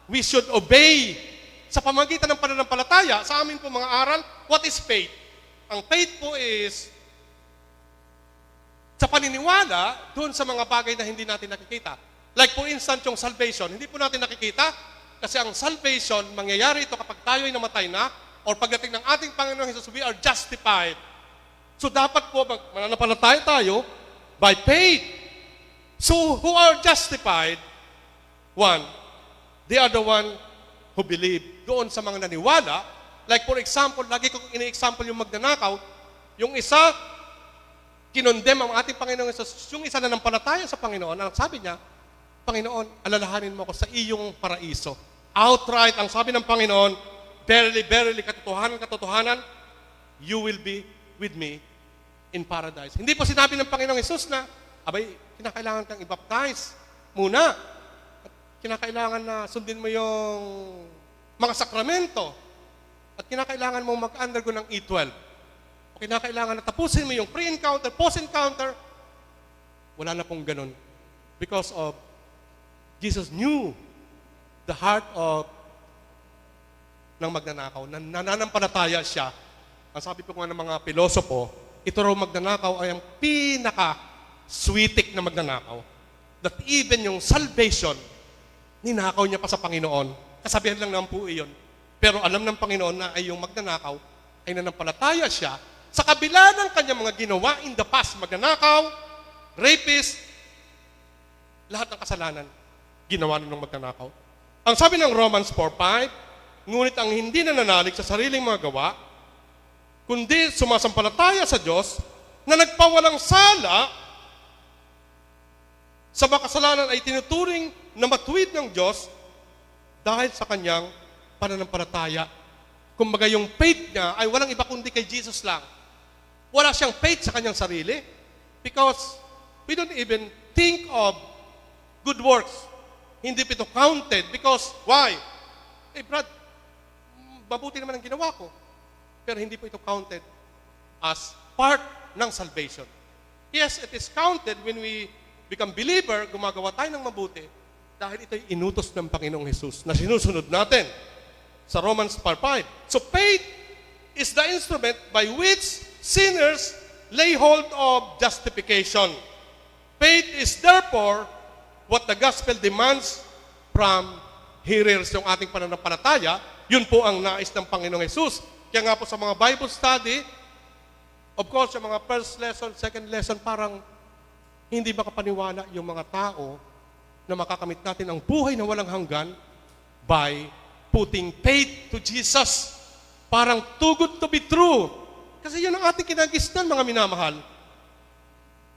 we should obey sa pamagitan ng pananampalataya. Sa amin po mga aral, what is faith? Ang faith po is sa paniniwala doon sa mga bagay na hindi natin nakikita. Like for instance, yung salvation, hindi po natin nakikita kasi ang salvation, mangyayari ito kapag tayo ay namatay na or pagdating ng ating Panginoong Hesus, we are justified. So dapat po mananampalataya tayo by faith. So who are justified? One, they are the one who believe. Doon sa mga naniwala, like for example, lagi kong ini-example yung magnanakaw, yung isa, kinondem ang ating Panginoon Hesus, yung isa na nampalataya sa Panginoon, ang sabi niya, Panginoon, alalahanin mo ako sa iyong paraiso. Outright, ang sabi ng Panginoon, verily, verily, katotohanan, katotohanan, you will be with me in paradise. Hindi po sinabi ng Panginoong Hesus na, abay, kinakailangan kang i-baptize muna. At kinakailangan na sundin mo yung mga sakramento. At kinakailangan mo mag-undergo ng E12. Kinakailangan na tapusin mo yung pre-encounter, post-encounter. Wala na pong ganun. Because of Jesus knew the heart of ng magnanakaw. Nananampalataya siya. Ang sabi po nga ng mga pilosopo, ito raw magnanakaw ay ang pinaka-sweetik na magnanakaw. That even yung salvation, ninakaw niya pa sa Panginoon. Kasabihan lang naman po iyon. Pero alam ng Panginoon na ay yung magnanakaw ay nanampalataya siya sa kabila ng kanyang mga ginawa in the past, magnanakaw, rapist, lahat ng kasalanan. ginawa ng magnanakaw. Ang sabi ng Romans 4:5, ngunit ang hindi nananalig sa sariling mga gawa, kundi sumasampalataya sa Diyos na nagpawalang sala sa makasalanan ay tinuturing na matuwid ng Diyos dahil sa kanyang pananampalataya. Kumbaga yung faith niya ay walang iba kundi kay Jesus lang. Wala siyang faith sa kanyang sarili because we don't even think of good works. Hindi pa ito counted because, why? Brad, mabuti naman ang ginawa ko. Pero hindi po ito counted as part ng salvation. Yes, it is counted when we become believer, gumagawa tayo ng mabuti dahil ito'y inutos ng Panginoong Hesus na sinusunod natin sa Romans 4:5. So faith is the instrument by which sinners lay hold of justification. Faith is therefore what the gospel demands from hearers. Yung ating pananampalataya, yun po ang nais ng Panginoong Hesus. Kaya nga po sa mga Bible study, of course, yung mga first lesson, second lesson, parang hindi makapaniwala yung mga tao na makakamit natin ang buhay na walang hanggan by putting faith to Jesus. Parang too good to be true. Kasi yun ang ating kinagisnan, mga minamahal.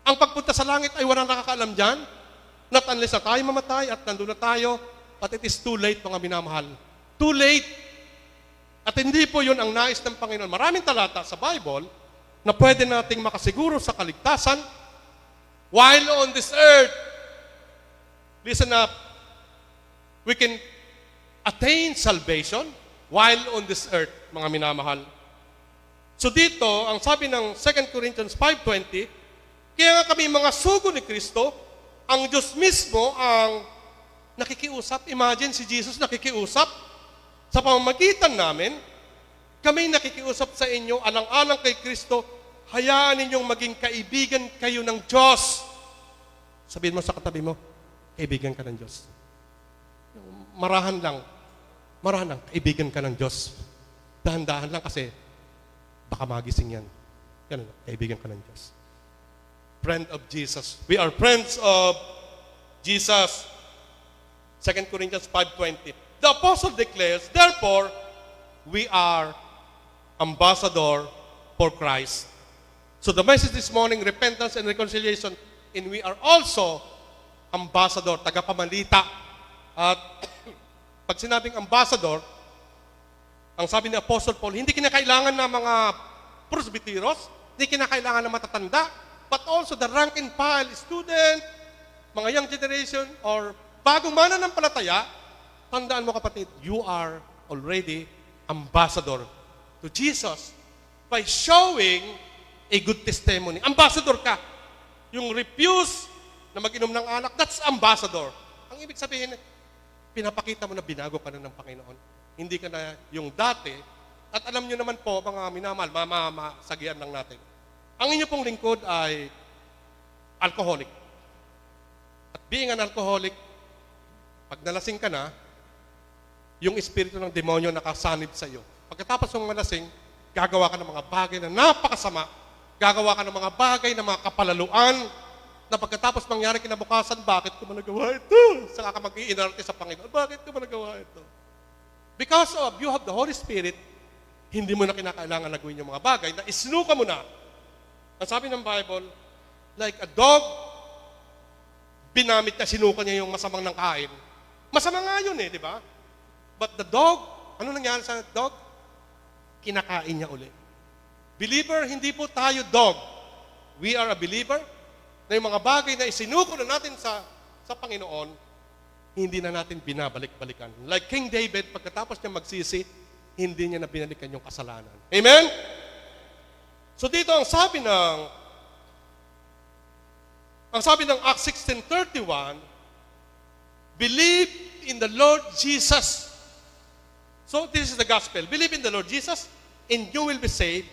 Ang pagpunta sa langit ay walang nakakaalam dyan. Not unless na tayo mamatay at nandun na tayo, but it is too late, mga minamahal. Too late. At hindi po yun ang nais ng Panginoon. Maraming talata sa Bible na pwede nating makasiguro sa kaligtasan while on this earth. Listen up. We can attain salvation while on this earth, mga minamahal. So dito, ang sabi ng 2 Corinthians 5:20, kaya nga kami mga sugo ni Kristo, ang Diyos mismo ang nakikiusap. Imagine si Jesus nakikiusap. Sa pamamagitan namin, kami nakikiusap sa inyo, alang-alang kay Kristo, hayaan ninyong maging kaibigan kayo ng Diyos. Sabihin mo sa katabi mo, kaibigan ka ng Diyos. Marahan lang, kaibigan ka ng Diyos. Dahan-dahan lang kasi, baka magising yan. Ganun, kaibigan ka ng Diyos. Friend of Jesus. We are friends of Jesus. 2 Corinthians 5:20. The apostle declares, therefore, we are ambassador for Christ. So the message this morning, repentance and reconciliation, and we are also ambassador, tagapamalita. At pag sinabing ambassador, ang sabi ni Apostle Paul, hindi kinakailangan ng mga presbyteros, hindi kinakailangan ng matatanda, but also the rank and file student, mga young generation, or bagong mananampalataya, tandaan mo kapatid, you are already ambassador to Jesus by showing a good testimony. Ambassador ka. Yung refuse na mag-inom ng alak, that's ambassador. Ang ibig sabihin, pinapakita mo na binago ka na ng Panginoon. Hindi ka na yung dati. At alam nyo naman po, mga minamahal, mamasagian lang natin. Ang inyo pong lingkod ay alcoholic. At being an alcoholic, pag nalasing ka na, yung espiritu ng demonyo nakasanib sa iyo. Pagkatapos mong malasing, gagawa ka ng mga bagay na napakasama, gagawa ka ng mga bagay na mga kapalaluan, na pagkatapos mangyari kinabukasan, bakit ko ba nagawa ito? Saka ka mag-iinarte sa Panginoon, bakit ko ba nagawa ito? Because of you have the Holy Spirit, hindi mo na kinakailangan na gawin yung mga bagay na isinuka mo na. Ang sabi ng Bible, like a dog, binamit na sinuka niya yung masamang ng kain. Masama nga yun di ba? But the dog, ano nangyari sa dog? Kinakain niya uli. Believer, hindi po tayo dog. We are a believer na yung mga bagay na isinuko na natin sa Panginoon, hindi na natin binabalik-balikan. Like King David, pagkatapos niya magsisi, hindi niya na binalikan yung kasalanan. Amen? So dito ang sabi ng Acts 16:31, believe in the Lord Jesus. So this is the gospel. Believe in the Lord Jesus and you will be saved,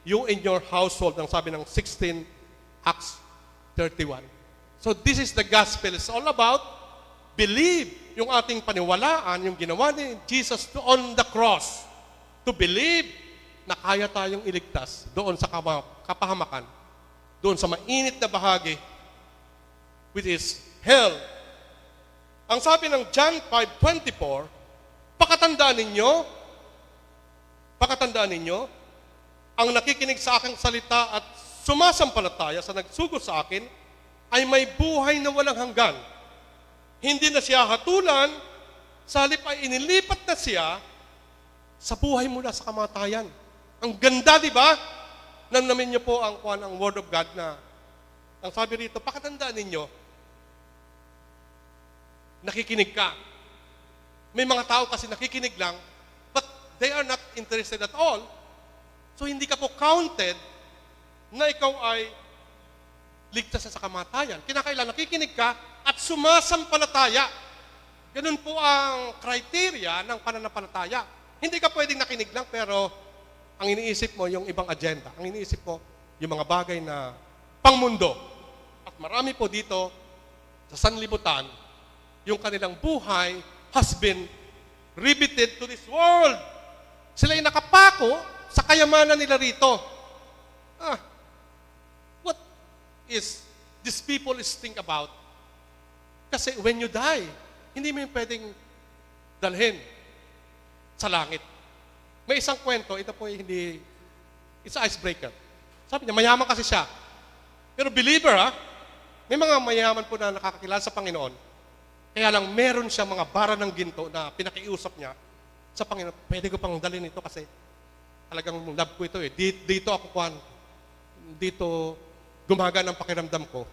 you and your household. Ang sabi ng 16 Acts 31. So this is the gospel. It's all about believe, yung ating paniwalaan, yung ginawa ni Jesus on the cross. To believe na kaya tayong iligtas doon sa kapahamakan, doon sa mainit na bahagi, which is hell. Ang sabi ng John 5:24, pakatandaan ninyo, ang nakikinig sa aking salita at sumasampalataya sa nagsugo sa akin ay may buhay na walang hanggan. Hindi na siya hatulan, sa halip ay inilipat na siya sa buhay mula sa kamatayan. Ang ganda, di ba? Namnamin niyo po ang Word of God na ang sabi rito, pakatandaan ninyo, nakikinig ka. May mga tao kasi nakikinig lang, but they are not interested at all. So hindi ka po counted na ikaw ay ligtas sa kamatayan. Kinakailangan nakikinig ka at sumasampalataya. Ganun po ang criteria ng pananampalataya. Hindi ka pwedeng nakinig lang pero ang iniisip mo yung ibang agenda. Ang iniisip mo yung mga bagay na pangmundo. At marami po dito sa sanlibutan, yung kanilang buhay has been riveted to this world. Sila ay nakapako sa kayamanan nila rito. What is these people is think about? Kasi when you die, hindi mo yung pwedeng dalhin sa langit. May isang kwento, ito po hindi, it's an icebreaker. Sabi niya, mayaman kasi siya. Pero believer may mga mayaman po na nakakakilala sa Panginoon. Kaya lang meron siya mga bara ng ginto na pinakiusap niya sa Panginoon. Pwede ko pang dalhin ito kasi talagang love ko ito eh. Dito gumagaan ang pakiramdam ko.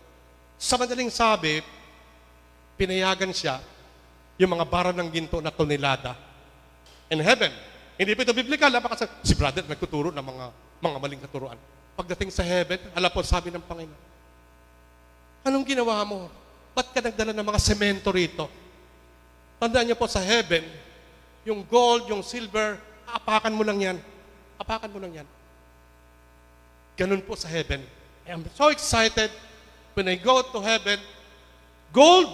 Sa madaling sabi, pinayagan siya yung mga bara ng ginto na tonelada in heaven. Hindi pa ito biblical, si brother nagtuturo ng mga maling katuruan. Pagdating sa heaven, alam po, sabi ng Panginoon, anong ginawa mo? Ba't ka nagdala ng mga semento rito? Tandaan niyo po sa heaven, yung gold, yung silver, apakan mo lang yan. Apakan mo lang yan. Ganun po sa heaven. I am so excited when I go to heaven. Gold,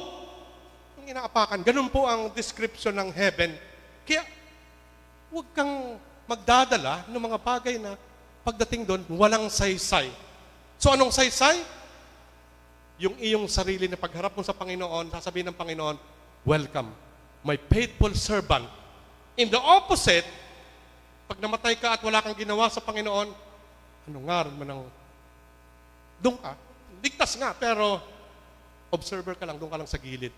yung inaapakan. Ganun po ang description ng heaven. Kaya, huwag kang magdadala ng mga bagay na pagdating doon, walang saysay. So anong saysay? Yung iyong sarili na pagharap mo sa Panginoon, sasabihin ng Panginoon, welcome, my faithful servant. In the opposite, pag namatay ka at wala kang ginawa sa Panginoon, ano nga rin man ang, doon ka, ligtas nga, pero observer ka lang, doon ka lang sa gilid.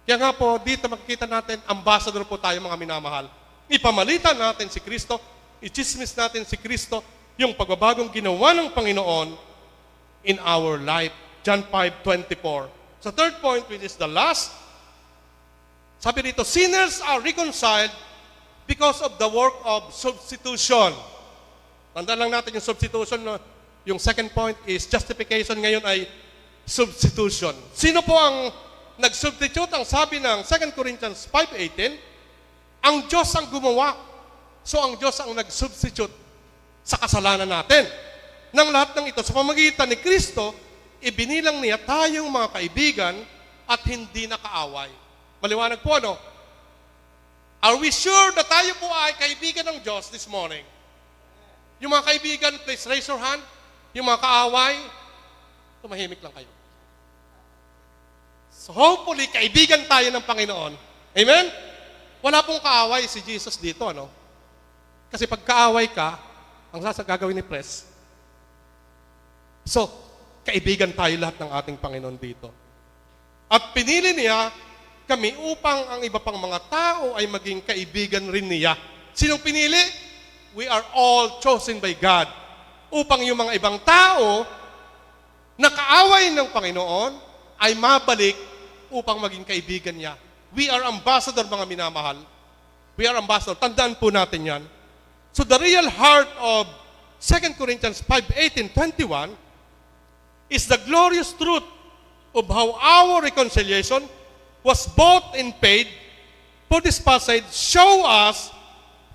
Kaya nga po, dito makikita natin, ambassador po tayo mga minamahal. Ipamalitan natin si Kristo, ichismis natin si Kristo, yung pagbabagong ginawa ng Panginoon in our life. John 5:24. Sa third point, which is the last, sabi dito, sinners are reconciled because of the work of substitution. Tandaan lang natin yung substitution. Yung second point is justification. Ngayon ay substitution. Sino po ang nag-substitute? Ang sabi ng 2 Corinthians 5:18, ang Diyos ang gumawa. So ang Diyos ang nag-substitute sa kasalanan natin. Nang lahat ng ito, sa pamagitan ni Kristo, ibinilang niya tayong mga kaibigan at hindi nakaaway. Maliwanag po, ano? Are we sure na tayo po ay kaibigan ng Diyos this morning? Yung mga kaibigan, please raise your hand. Yung mga kaaway, tumahimik lang kayo. So hopefully, kaibigan tayo ng Panginoon. Amen? Wala pong kaaway si Jesus dito, ano? Kasi pag kaaway ka, ang gagawin ni Pres. So, kaibigan tayo lahat ng ating Panginoon dito. At pinili niya kami upang ang iba pang mga tao ay maging kaibigan rin niya. Sinong pinili? We are all chosen by God. Upang yung mga ibang tao na kaaway ng Panginoon ay mabalik upang maging kaibigan niya. We are ambassador, mga minamahal. We are ambassador. Tandaan po natin yan. So the real heart of 2 Corinthians 5:18-21 is the glorious truth of how our reconciliation was bought and paid. For this passage show us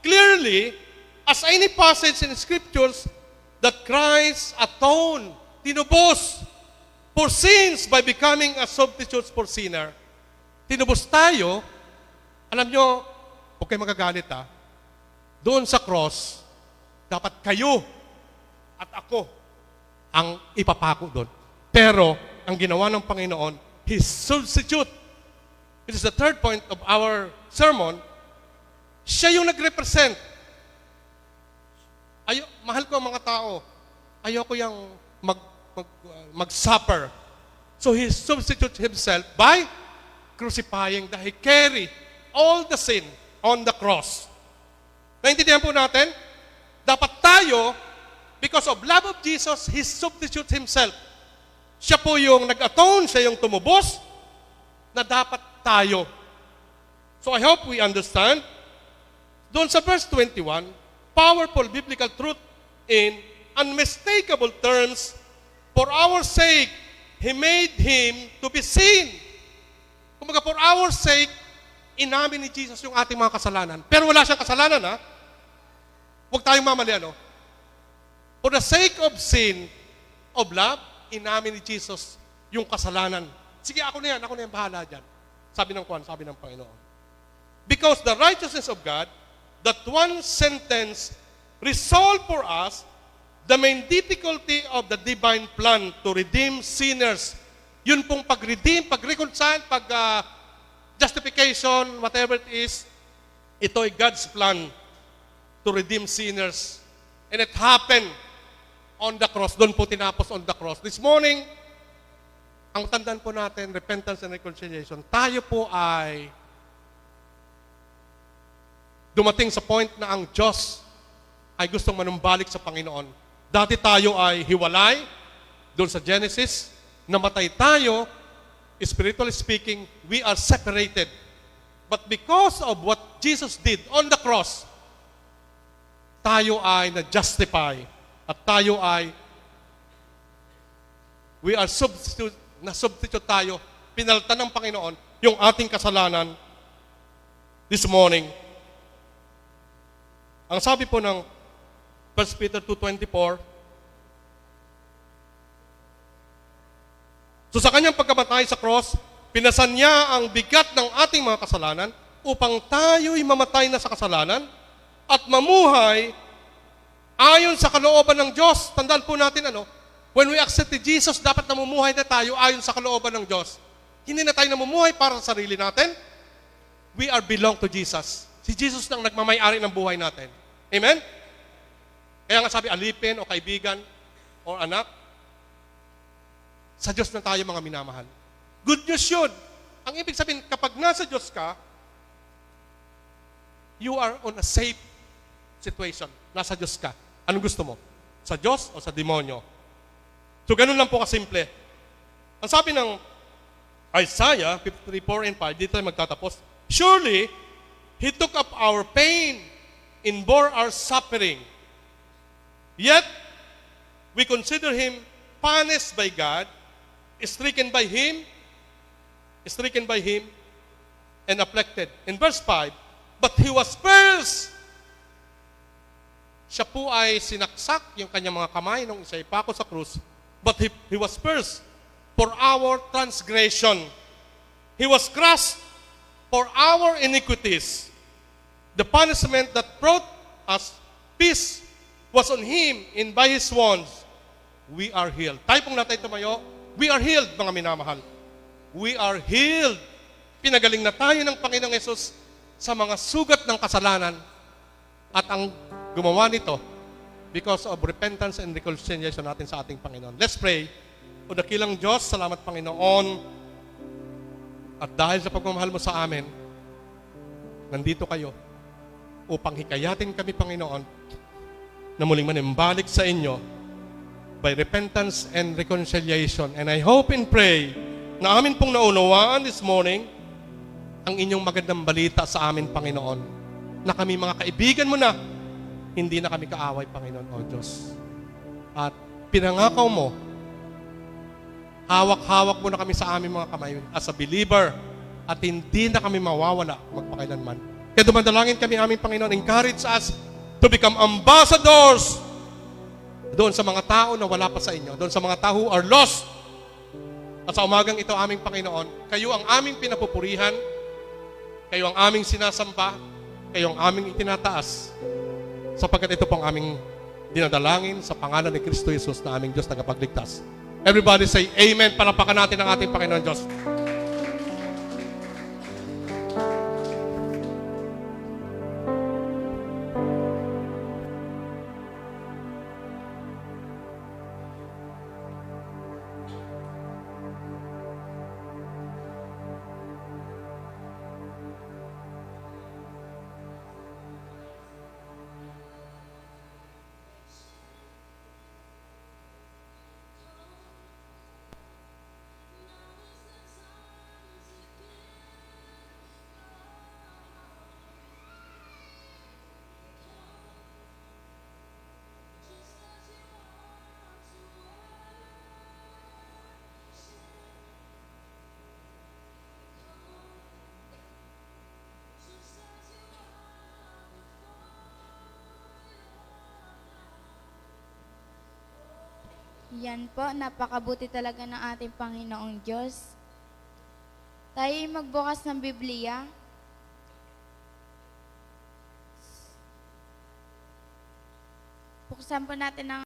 clearly, as any passage in Scriptures, that Christ atoned, tinubos for sins by becoming a substitute for sinner. Tinubos tayo, alam nyo, huwag kayo magagalit doon sa cross, dapat kayo at ako ang ipapako doon. Pero, ang ginawa ng Panginoon, His substitute It is the third point of our sermon. Siya yung nag-represent. Mahal ko ang mga tao. Ayoko yung mag-suffer. So he substitutes himself by crucifying that he carry all the sin on the cross. Naintindihan po natin? Dapat tayo, because of love of Jesus, he substitutes himself. Siya po yung nag-atone, siya yung tumubos, na dapat tayo. So I hope we understand. Doon sa verse 21, powerful biblical truth in unmistakable terms, for our sake, He made Him to be sin. Kumbaga, for our sake, inamin ni Jesus yung ating mga kasalanan. Pero wala siyang kasalanan, ha? Huwag tayong mamali, ano? For the sake of sin, of love, inamin ni Jesus yung kasalanan. Sige, ako na yan, bahala dyan. Sabi ng Panginoon. Because the righteousness of God, that one sentence resolved for us the main difficulty of the divine plan to redeem sinners. Yun pong pag-redeem, pag-reconcile, justification, whatever it is, ito ay God's plan to redeem sinners. And it happened on the cross. Doon po tinapos on the cross. This morning, ang tandaan po natin, repentance and reconciliation, tayo po ay dumating sa point na ang Diyos ay gustong manumbalik sa Panginoon. Dati tayo ay hiwalay, doon sa Genesis, namatay tayo, spiritually speaking, we are separated. But because of what Jesus did on the cross, tayo ay na-justify at tayo ay we are substitute tayo, pinaltan ng Panginoon yung ating kasalanan this morning. Ang sabi po ng 1 Peter 2:24, so sa kanyang pagkamatay sa cross, pinasan niya ang bigat ng ating mga kasalanan upang tayo'y mamatay na sa kasalanan at mamuhay ayon sa kalooban ng Diyos. Tandaan po natin, when we accepted Jesus, dapat namumuhay na tayo ayon sa kalooban ng Diyos. Hindi na tayo namumuhay para sa sarili natin. We are belong to Jesus. Si Jesus nang nagmamay-ari ng buhay natin. Amen? Kaya nga sabi, alipin o kaibigan o anak, sa Diyos na tayo mga minamahal. Good news yun. Ang ibig sabihin, kapag nasa Diyos ka, you are on a safe situation. Nasa Diyos ka. Anong gusto mo? Sa Diyos o sa demonyo? So, ganun lang po kasimple. Ang sabi ng Isaiah 53:4 and 5, dito tayo magtatapos, surely, He took up our pain and bore our suffering. Yet, we consider Him punished by God, stricken by Him, and afflicted. In verse 5, but He was pierced. Siya po ay sinaksak yung kanyang mga kamay nung isa ipako sa krus. But he was pierced for our transgression. He was crushed for our iniquities. The punishment that brought us peace was on Him, and by His wounds, we are healed. Tayo pong natay tumayo, we are healed, mga minamahal. We are healed. Pinagaling na tayo ng Panginoong Yesus sa mga sugat ng kasalanan. At ang gumawa nito, because of repentance and reconciliation natin sa ating Panginoon. Let's pray. O dakilang Diyos, salamat Panginoon. At dahil sa pagmamahal mo sa amin, nandito kayo upang hikayatin kami, Panginoon, na muling manimbalik sa inyo by repentance and reconciliation. And I hope and pray na amin pong naunawaan this morning ang inyong magandang balita sa amin, Panginoon, na kami mga kaibigan mo na, hindi na kami kaaway, Panginoon, O Diyos. At pinangakaw mo, hawak-hawak mo na kami sa aming mga kamay as a believer at hindi na kami mawawala magpakailanman. Kaya dumadalangin kami aming Panginoon, encourage us to become ambassadors doon sa mga tao na wala pa sa inyo, doon sa mga tao who are lost. At sa umagang ito, aming Panginoon, kayo ang aming pinapupurihan, kayo ang aming sinasamba, kayo ang aming itinataas, sapagkat ito pong aming dinadalangin sa pangalan ni Kristo Jesus na aming Diyos tagapagligtas. Everybody say Amen. Palapakan natin ang ating Panginoon Diyos. Yan po, napakabuti talaga ng ating Panginoong Diyos. Tayo magbukas ng Biblia. Buksan po natin ang